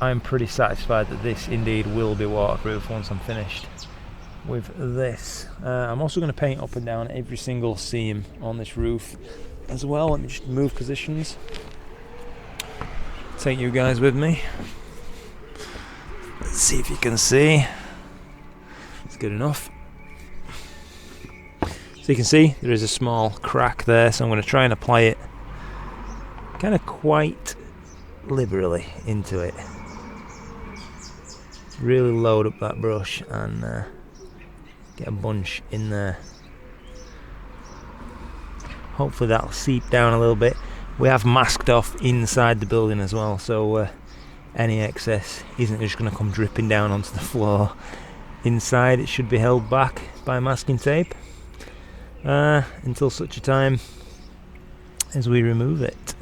I'm pretty satisfied that this indeed will be waterproof once I'm finished with this. I'm also going to paint up and down every single seam on this roof as well. Let me just move positions, take you guys with me. Let's see if you can see. It's good enough. So you can see there is a small crack there, so I'm going to try and apply it kind of quite liberally into it. Really load up that brush and get a bunch in there. Hopefully that'll seep down a little bit. We have masked off inside the building as well, so any excess isn't just going to come dripping down onto the floor. Inside it should be held back by masking tape until such a time as we remove it.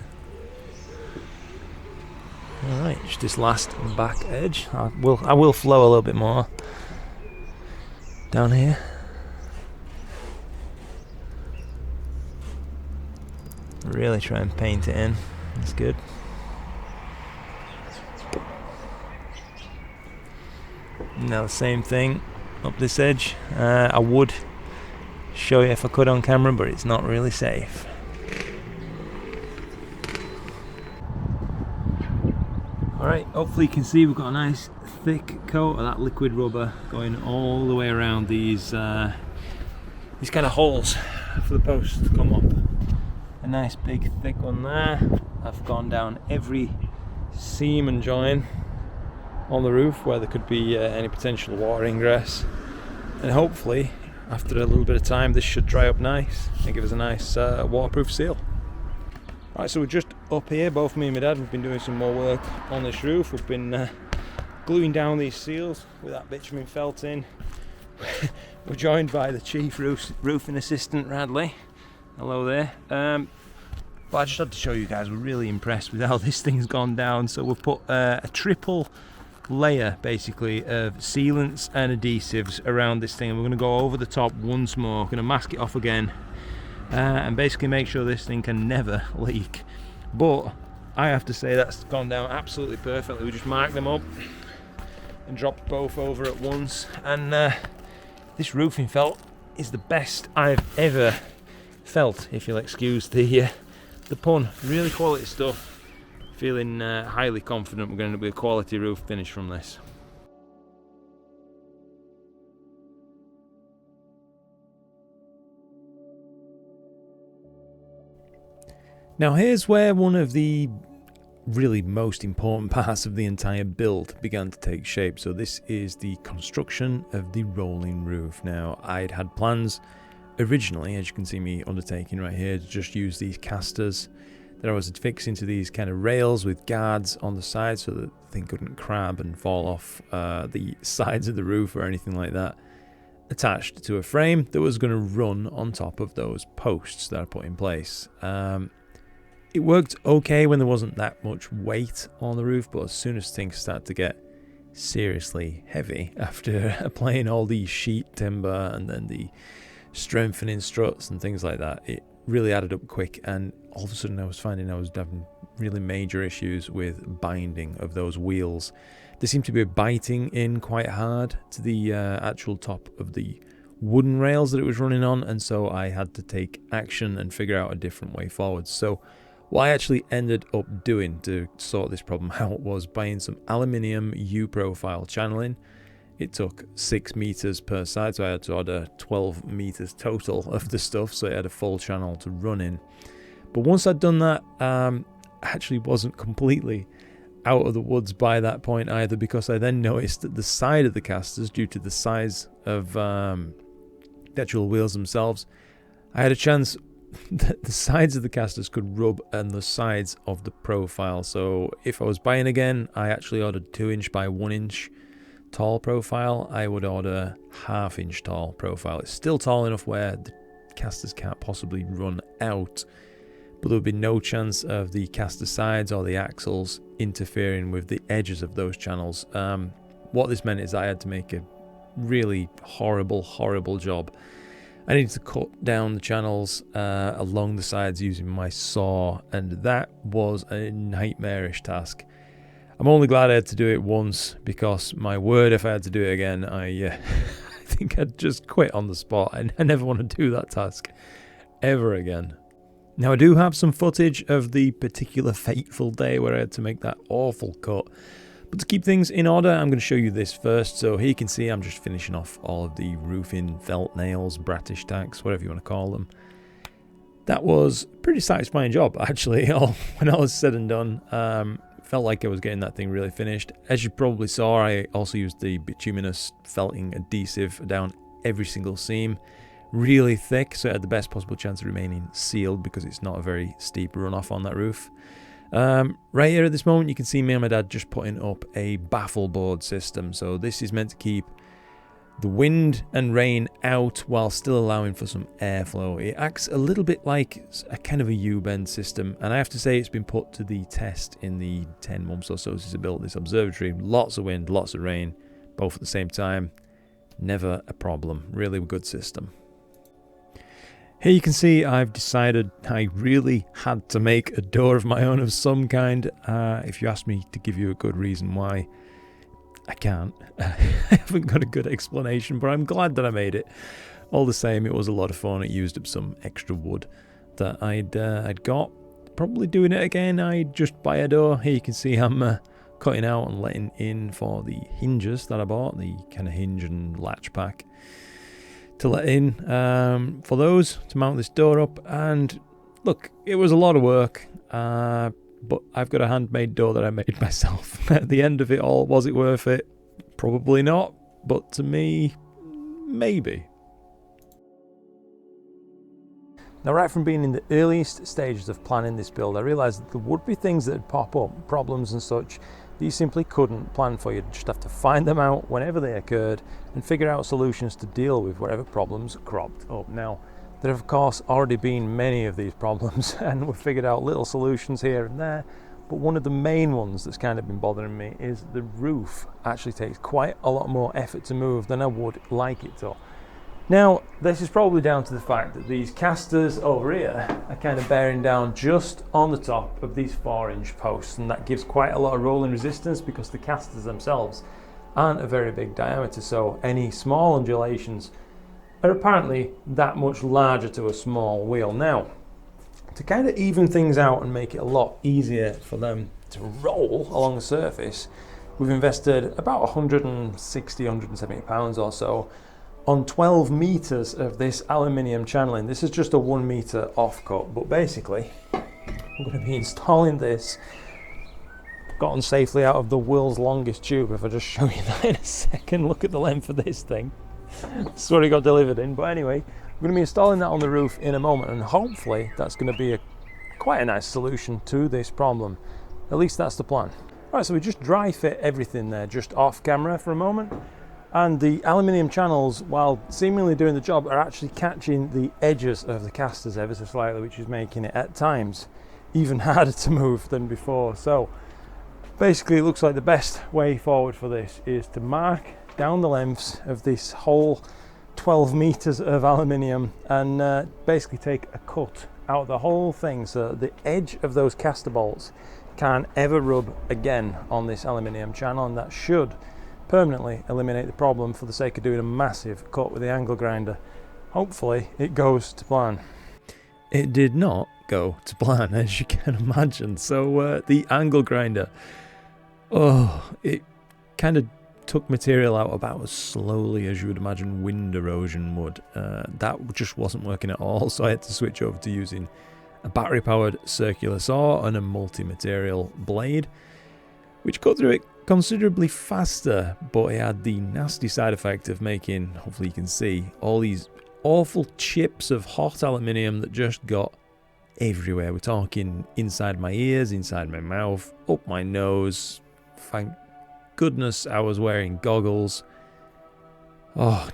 Alright, just this last back edge. I will flow a little bit more down here. Really try and paint it in. That's good. Now the same thing up this edge. I would show you if I could on camera, but it's not really safe. Alright, hopefully you can see we've got a nice thick coat of that liquid rubber going all the way around these kind of holes for the posts to come up. A nice big thick one there. I've gone down every seam and join on the roof where there could be any potential water ingress, and hopefully after a little bit of time this should dry up nice and give us a nice waterproof seal. Right, so we're just up here, both me and my dad, we've been doing some more work on this roof. We've been gluing down these seals with that bitumen felt in. We're joined by the chief roofing assistant, Radley. Hello there. But I just had to show you guys, we're really impressed with how this thing's gone down. So we've put a triple layer basically of sealants and adhesives around this thing, and we're going to go over the top once more. We're going to mask it off again and basically make sure this thing can never leak. But I have to say that's gone down absolutely perfectly. We just marked them up and dropped both over at once, and this roofing felt is the best I've ever felt, if you'll excuse the pun. Really quality stuff. Feeling highly confident we're going to be a quality roof finish from this. Now here's where one of the really most important parts of the entire build began to take shape. So this is the construction of the rolling roof. Now I'd had plans originally, as you can see me undertaking right here, to just use these casters that I was fixing to these kind of rails with guards on the side so that the thing couldn't crab and fall off the sides of the roof or anything like that, attached to a frame that was going to run on top of those posts that I put in place. It worked okay when there wasn't that much weight on the roof, but as soon as things started to get seriously heavy after applying all the sheet timber and then the strengthening struts and things like that, it really added up quick, and all of a sudden I was finding I was having really major issues with binding of those wheels. They seemed to be biting in quite hard to the actual top of the wooden rails that it was running on, and so I had to take action and figure out a different way forward. So what I actually ended up doing to sort this problem out was buying some aluminium U-profile channeling. It took 6 meters per side, so I had to order 12 meters total of the stuff, so it had a full channel to run in. But once I'd done that, I actually wasn't completely out of the woods by that point either, because I then noticed that the side of the casters, due to the size of the actual wheels themselves, I had a chance that the sides of the casters could rub on the sides of the profile. So if I was buying again, I actually ordered 2-inch by 1-inch tall profile. I would order 1/2-inch tall profile. It's still tall enough where the casters can't possibly run out, but there would be no chance of the caster sides or the axles interfering with the edges of those channels. What this meant is I had to make a really horrible job. I needed to cut down the channels along the sides using my saw, and that was a nightmarish task. I'm only glad I had to do it once, because my word, if I had to do it again, I think I'd just quit on the spot. I never want to do that task ever again. Now I do have some footage of the particular fateful day where I had to make that awful cut. But to keep things in order, I'm going to show you this first. So here you can see I'm just finishing off all of the roofing felt nails, bratish tacks, whatever you want to call them. That was a pretty satisfying job, actually, when all was said and done. Felt like I was getting that thing really finished. As you probably saw, I also used the bituminous felting adhesive down every single seam. Really thick, so it had the best possible chance of remaining sealed, because it's not a very steep runoff on that roof. Right here at this moment, you can see me and my dad just putting up a baffle board system. So this is meant to keep the wind and rain out while still allowing for some airflow. It acts a little bit like a kind of a U-bend system, and I have to say it's been put to the test in the 10 months or so since I built this observatory. Lots of wind, lots of rain, both at the same time. Never a problem. Really good system. Here you can see I've decided I really had to make a door of my own of some kind. If you ask me to give you a good reason why, I can't. I haven't got a good explanation, but I'm glad that I made it. All the same, it was a lot of fun. It used up some extra wood that I'd got. Probably doing it again, I'd just buy a door. Here you can see I'm cutting out and letting in for the hinges that I bought, the kind of hinge and latch pack to let in for those to mount this door up. And look, it was a lot of work, but I've got a handmade door that I made myself. At the end of it all, was it worth it? Probably not, but to me, maybe. Now, right from being in the earliest stages of planning this build, I realised that there would be things that would pop up, problems and such, that you simply couldn't plan for. You'd just have to find them out whenever they occurred and figure out solutions to deal with whatever problems cropped up. Now, there have of course already been many of these problems and we've figured out little solutions here and there, but one of the main ones that's kind of been bothering me is the roof actually takes quite a lot more effort to move than I would like it to. Now, this is probably down to the fact that these casters over here are kind of bearing down just on the top of these 4-inch posts, and that gives quite a lot of rolling resistance because the casters themselves aren't a very big diameter, so any small undulations are apparently that much larger to a small wheel. Now, to kind of even things out and make it a lot easier for them to roll along the surface, we've invested about 160, 170 pounds or so on 12 meters of this aluminium channeling. This is just a 1 meter offcut, but basically I'm going to be installing this. Gotten safely out of the world's longest tube. If I just show you that in a second, look at the length of this thing. That's what it got delivered in. But anyway, I'm going to be installing that on the roof in a moment, and hopefully that's going to be quite a nice solution to this problem. At least that's the plan. Right, so we just dry fit everything there just off camera for a moment. And the aluminium channels, while seemingly doing the job, are actually catching the edges of the casters ever so slightly, which is making it at times even harder to move than before. So basically it looks like the best way forward for this is to mark down the lengths of this whole 12 meters of aluminium and basically take a cut out the whole thing so that the edge of those caster bolts can't ever rub again on this aluminium channel, and that should permanently eliminate the problem for the sake of doing a massive cut with the angle grinder. Hopefully it goes to plan. It did not go to plan, as you can imagine. So the angle grinder, it kind of took material out about as slowly as you would imagine wind erosion would. That just wasn't working at all, so I had to switch over to using a battery powered circular saw and a multi-material blade, which cut through it considerably faster, but it had the nasty side effect of making, hopefully you can see, all these awful chips of hot aluminium that just got everywhere. We're talking inside my ears, inside my mouth, up my nose. Thank goodness I was wearing goggles.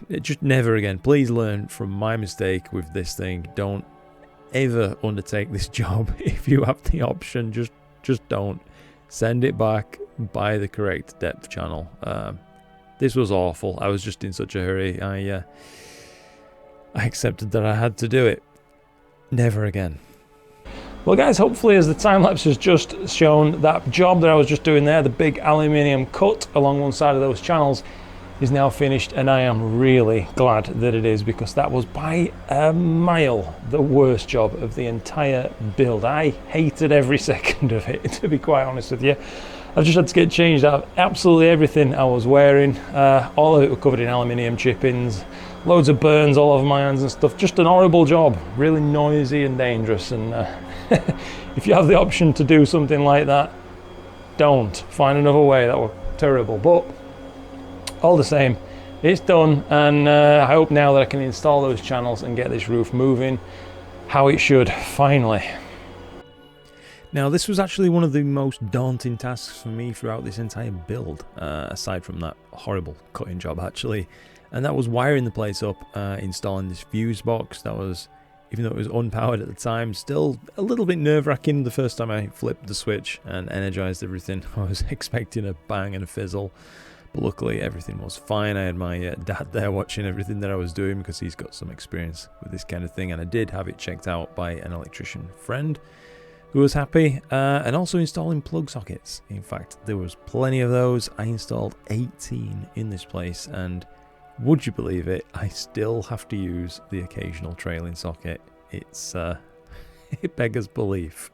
It just never again. Please learn from my mistake with this thing. Don't ever undertake this job if you have the option. Just don't. Send it back, buy the correct depth channel. This was awful. I was just in such a hurry. I accepted that I had to do it. Never again. Well guys, hopefully as the time lapse has just shown, that job that I was just doing there, the big aluminium cut along one side of those channels, is now finished, and I am really glad that it is, because that was by a mile the worst job of the entire build. I hated every second of it, to be quite honest with you. I've just had to get changed out of absolutely everything I was wearing. All of it was covered in aluminium chippings, loads of burns all over my hands and stuff. Just an horrible job, really noisy and dangerous. And if you have the option to do something like that, don't. Find another way. That was terrible. But all the same, it's done, and I hope now that I can install those channels and get this roof moving how it should, finally. Now, this was actually one of the most daunting tasks for me throughout this entire build, aside from that horrible cutting job actually, and that was wiring the place up, installing this fuse box. That was, even though it was unpowered at the time, still a little bit nerve-wracking the first time I flipped the switch and energized everything. I was expecting a bang and a fizzle. But luckily everything was fine. I had my dad there watching everything that I was doing, because he's got some experience with this kind of thing, and I did have it checked out by an electrician friend who was happy, and also installing plug sockets. In fact, there was plenty of those. I installed 18 in this place, and would you believe it, I still have to use the occasional trailing socket. It's it beggars belief.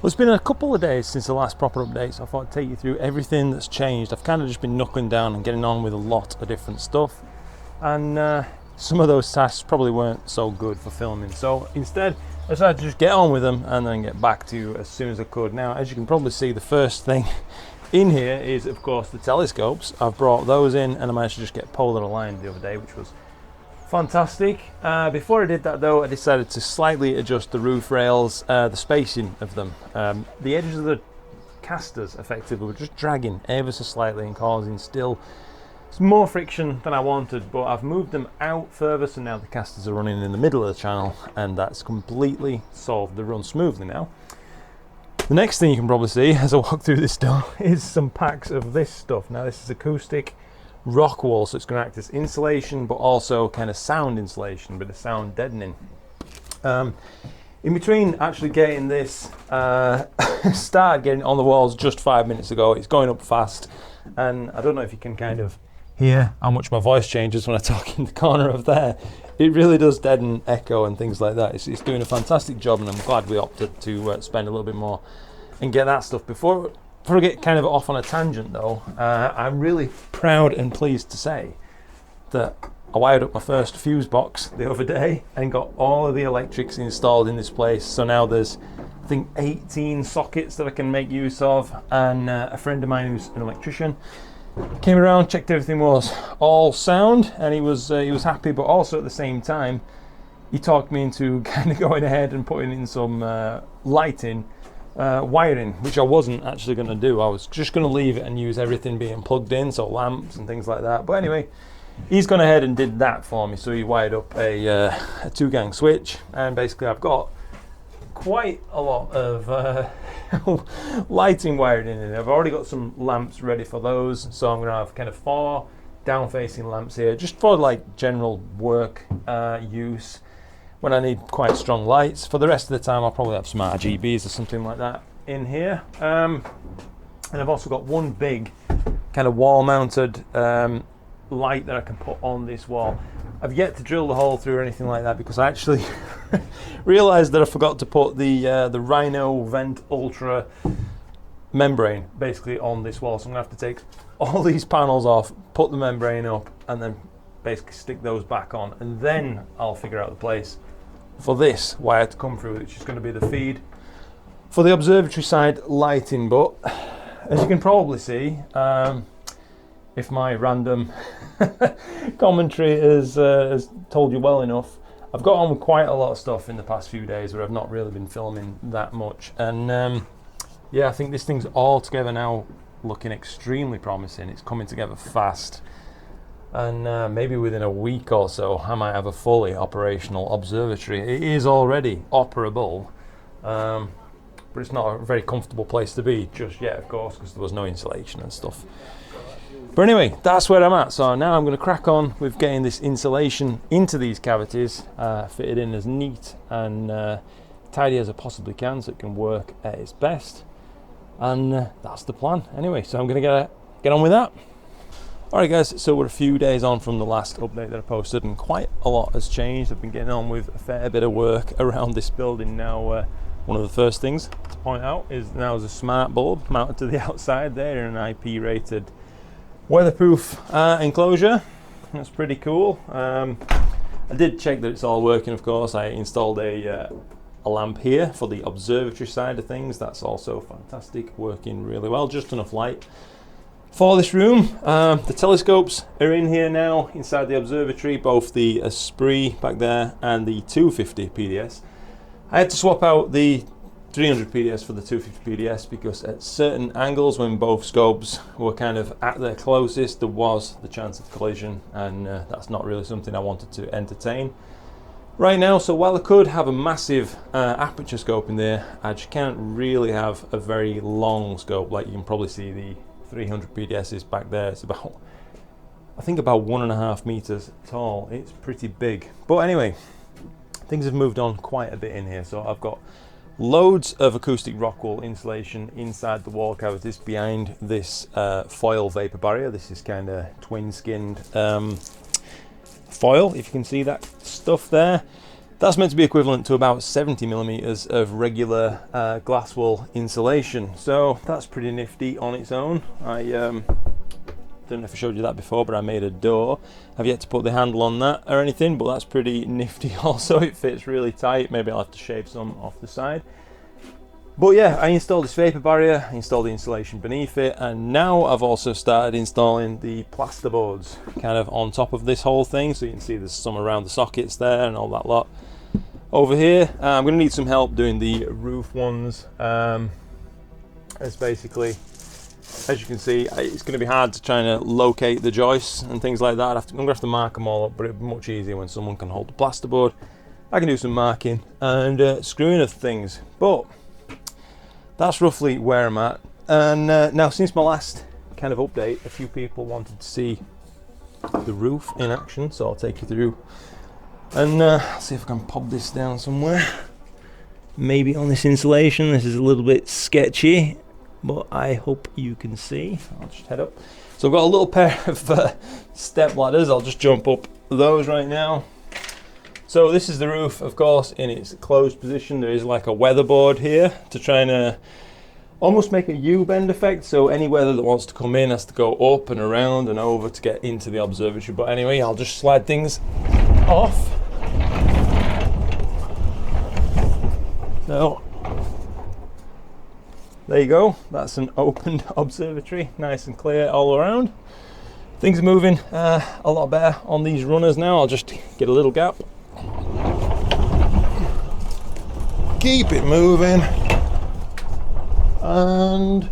Well, it's been a couple of days since the last proper update, so I thought I'd take you through everything that's changed. I've kind of just been knuckling down and getting on with a lot of different stuff, and some of those tasks probably weren't so good for filming, so instead I decided to just get on with them and then get back to you as soon as I could. Now, as you can probably see, the first thing in here is, of course, the telescopes. I've brought those in, and I managed to just get polar aligned the other day, which was fantastic. Before I did that though, I decided to slightly adjust the roof rails, the spacing of them. The edges of the casters effectively were just dragging ever so slightly and causing still more friction than I wanted, but I've moved them out further, so now the casters are running in the middle of the channel, and that's completely solved the run smoothly now. The next thing you can probably see as I walk through this door is some packs of this stuff. Now this is acoustic rock wool, so it's going to act as insulation but also kind of sound insulation, but a sound deadening. In between actually getting this started getting on the walls just 5 minutes ago, it's going up fast, and I don't know if you can kind of hear how much my voice changes when I talk in the corner of there. It really does deaden echo and things like that. It's doing a fantastic job, and I'm glad we opted to spend a little bit more and get that stuff. Before I get kind of off on a tangent though, I'm really proud and pleased to say that I wired up my first fuse box the other day and got all of the electrics installed in this place. So now there's, I think, 18 sockets that I can make use of, and a friend of mine who's an electrician came around, checked everything was all sound, and he was happy, but also at the same time he talked me into kind of going ahead and putting in some lighting wiring, which I wasn't actually going to do. I was just going to leave it and use everything being plugged in, so lamps and things like that. But anyway, he's gone ahead and did that for me. So he wired up a 2-gang switch, and basically I've got quite a lot of lighting wired in it. I've already got some lamps ready for those, so I'm going to have kind of 4 down-facing lamps here, just for like general work use when I need quite strong lights. For the rest of the time I'll probably have some RGBs or something like that in here. And I've also got one big kind of wall-mounted light that I can put on this wall. I've yet to drill the hole through or anything like that, because I actually realised that I forgot to put the Rhino Vent Ultra membrane basically on this wall. So I'm going to have to take all these panels off, put the membrane up, and then basically stick those back on, and then I'll figure out the place for this wire to come through, which is going to be the feed for the observatory side lighting. But as you can probably see, if my random commentary has told you well enough, I've got on with quite a lot of stuff in the past few days where I've not really been filming that much, and yeah, I think this thing's all together now looking extremely promising. It's coming together fast, and maybe within a week or so I might have a fully operational observatory. It is already operable, but it's not a very comfortable place to be just yet, of course, because there was no insulation and stuff. But anyway, that's where I'm at. So now I'm going to crack on with getting this insulation into these cavities, fitted in as neat and tidy as I possibly can, so it can work at its best. And that's the plan. Anyway, so I'm going to get on with that. Alright guys, so we're a few days on from the last update that I posted, and quite a lot has changed. I've been getting on with a fair bit of work around this building now. One of the first things to point out is now there's a smart bulb mounted to the outside there in an IP rated weatherproof enclosure. That's pretty cool. I did check that it's all working, of course. I installed a lamp here for the observatory side of things. That's also fantastic, working really well, just enough light for this room. The telescopes are in here now inside the observatory, both the Esprit back there and the 250 PDS. I had to swap out the 300 PDS for the 250 PDS because at certain angles, when both scopes were kind of at their closest, there was the chance of collision, and that's not really something I wanted to entertain right now. So while I could have a massive aperture scope in there, I just can't really have a very long scope. Like you can probably see the 300 PDS is back there. It's about, I think, about 1.5 meters tall. It's pretty big. But anyway, things have moved on quite a bit in here. So I've got loads of acoustic rock wool insulation inside the wall cavities behind this foil vapor barrier. This is kind of twin skinned foil, if you can see that stuff there. That's meant to be equivalent to about 70 millimeters of regular glass wool insulation. So that's pretty nifty on its own. I don't know if I showed you that before, but I made a door. I've yet to put the handle on that or anything, but that's pretty nifty also. It fits really tight. Maybe I'll have to shave some off the side. But yeah, I installed this vapor barrier, I installed the insulation beneath it, and now I've also started installing the plasterboards kind of on top of this whole thing. So you can see there's some around the sockets there and all that lot. Over here, I'm going to need some help doing the roof ones. It's basically, as you can see, it's going to be hard to try and locate the joists and things like that. I'm going to have to mark them all up, but it'd be much easier when someone can hold the plasterboard. I can do some marking and screwing of things, but that's roughly where I'm at. And now, since my last kind of update, a few people wanted to see the roof in action, so I'll take you through and see if I can pop this down somewhere. Maybe on this insulation. This is a little bit sketchy, but I hope you can see. I'll just head up. So I've got a little pair of step ladders. I'll just jump up those right now. So this is the roof, of course, in its closed position. There is like a weatherboard here to try and almost make a U-bend effect. So any weather that wants to come in has to go up and around and over to get into the observatory. But anyway, I'll just slide things off. So there you go. That's an opened observatory, nice and clear all around. Things are moving a lot better on these runners now. I'll just get a little gap. Keep it moving, and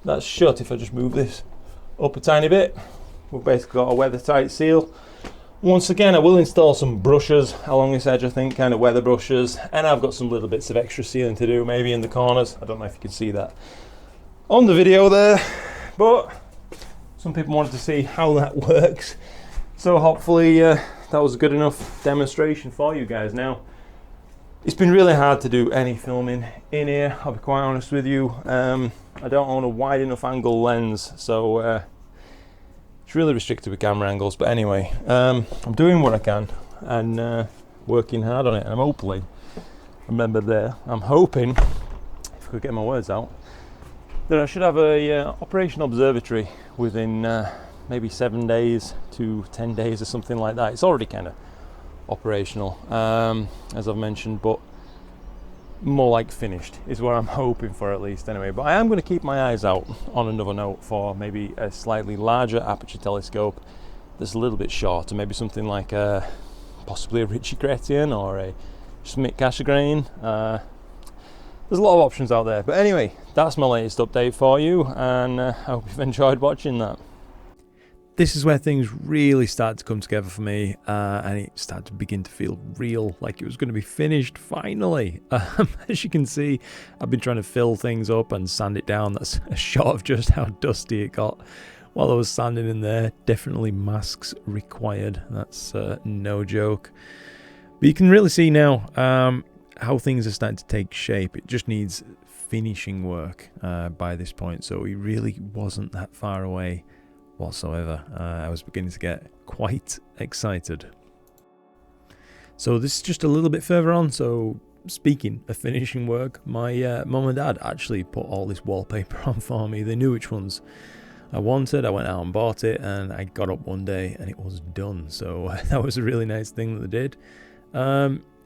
that's shut. If I just move this up a tiny bit, we've basically got a weather tight seal. Once again, I will install some brushes along this edge, I think, kind of weather brushes, and I've got some little bits of extra sealing to do, maybe in the corners. I don't know if you can see that on the video there, but some people wanted to see how that works, so hopefully that was a good enough demonstration for you guys. Now, it's been really hard to do any filming in here, I'll be quite honest with you. I don't own a wide enough angle lens, so it's really restricted with camera angles. But anyway, I'm doing what I can and working hard on it, and I'm hopefully, remember there, I'm hoping, if I could get my words out, that I should have a operation observatory within maybe 7 days to 10 days or something like that. It's already kind of operational, as I've mentioned, but more like finished is what I'm hoping for, at least anyway. But I am going to keep my eyes out on another note for maybe a slightly larger aperture telescope that's a little bit shorter, maybe something like possibly a Ritchie Chrétien or a Schmidt Cassegrain. There's a lot of options out there, but anyway, that's my latest update for you, and I hope you've enjoyed watching that. This is where things really started to come together for me, and it started to begin to feel real, like it was going to be finished finally. As you can see, I've been trying to fill things up and sand it down. That's a shot of just how dusty it got while I was sanding in there. Definitely masks required, that's no joke. But you can really see now how things are starting to take shape. It just needs finishing work by this point, so it really wasn't that far away whatsoever. I was beginning to get quite excited. So this is just a little bit further on. So speaking of finishing work, my mum and dad actually put all this wallpaper on for me. They knew which ones I wanted. I went out and bought it, and I got up one day and it was done. So that was a really nice thing that they did.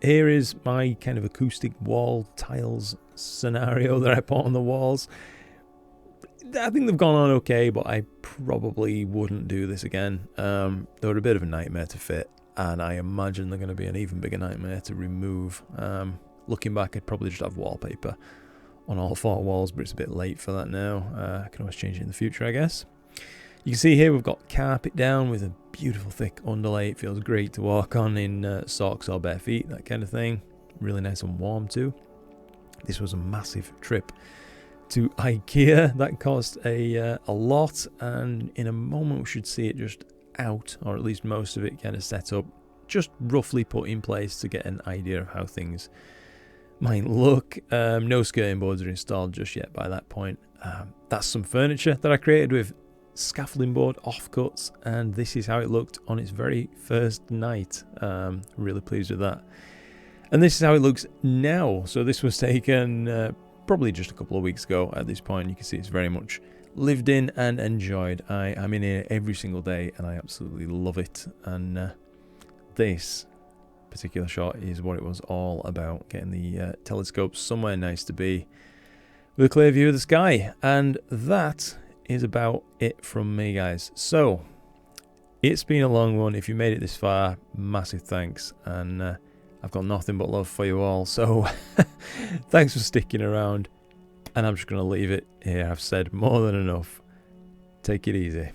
Here is my kind of acoustic wall tiles scenario that I put on the walls. I think they've gone on okay, but I probably wouldn't do this again. They were a bit of a nightmare to fit, and I imagine they're going to be an even bigger nightmare to remove. Looking back, I'd probably just have wallpaper on all 4 walls, but it's a bit late for that now. I can always change it in the future, I guess. You can see here we've got carpet down with a beautiful thick underlay. It feels great to walk on in socks or bare feet, that kind of thing. Really nice and warm too. This was a massive trip to IKEA. That cost a lot, and in a moment we should see it just out, or at least most of it kind of set up, just roughly put in place to get an idea of how things might look. No skirting boards are installed just yet by that point. That's some furniture that I created with scaffolding board offcuts, and this is how it looked on its very first night. Really pleased with that. And this is how it looks now. So this was taken probably just a couple of weeks ago at this point. You can see it's very much lived in and enjoyed. I'm in here every single day and I absolutely love it. And this particular shot is what it was all about, getting the telescope somewhere nice to be with a clear view of the sky. And that is about it from me, guys. So it's been a long one. If you made it this far, massive thanks, and I've got nothing but love for you all, so thanks for sticking around, and I'm just going to leave it here. I've said more than enough. Take it easy.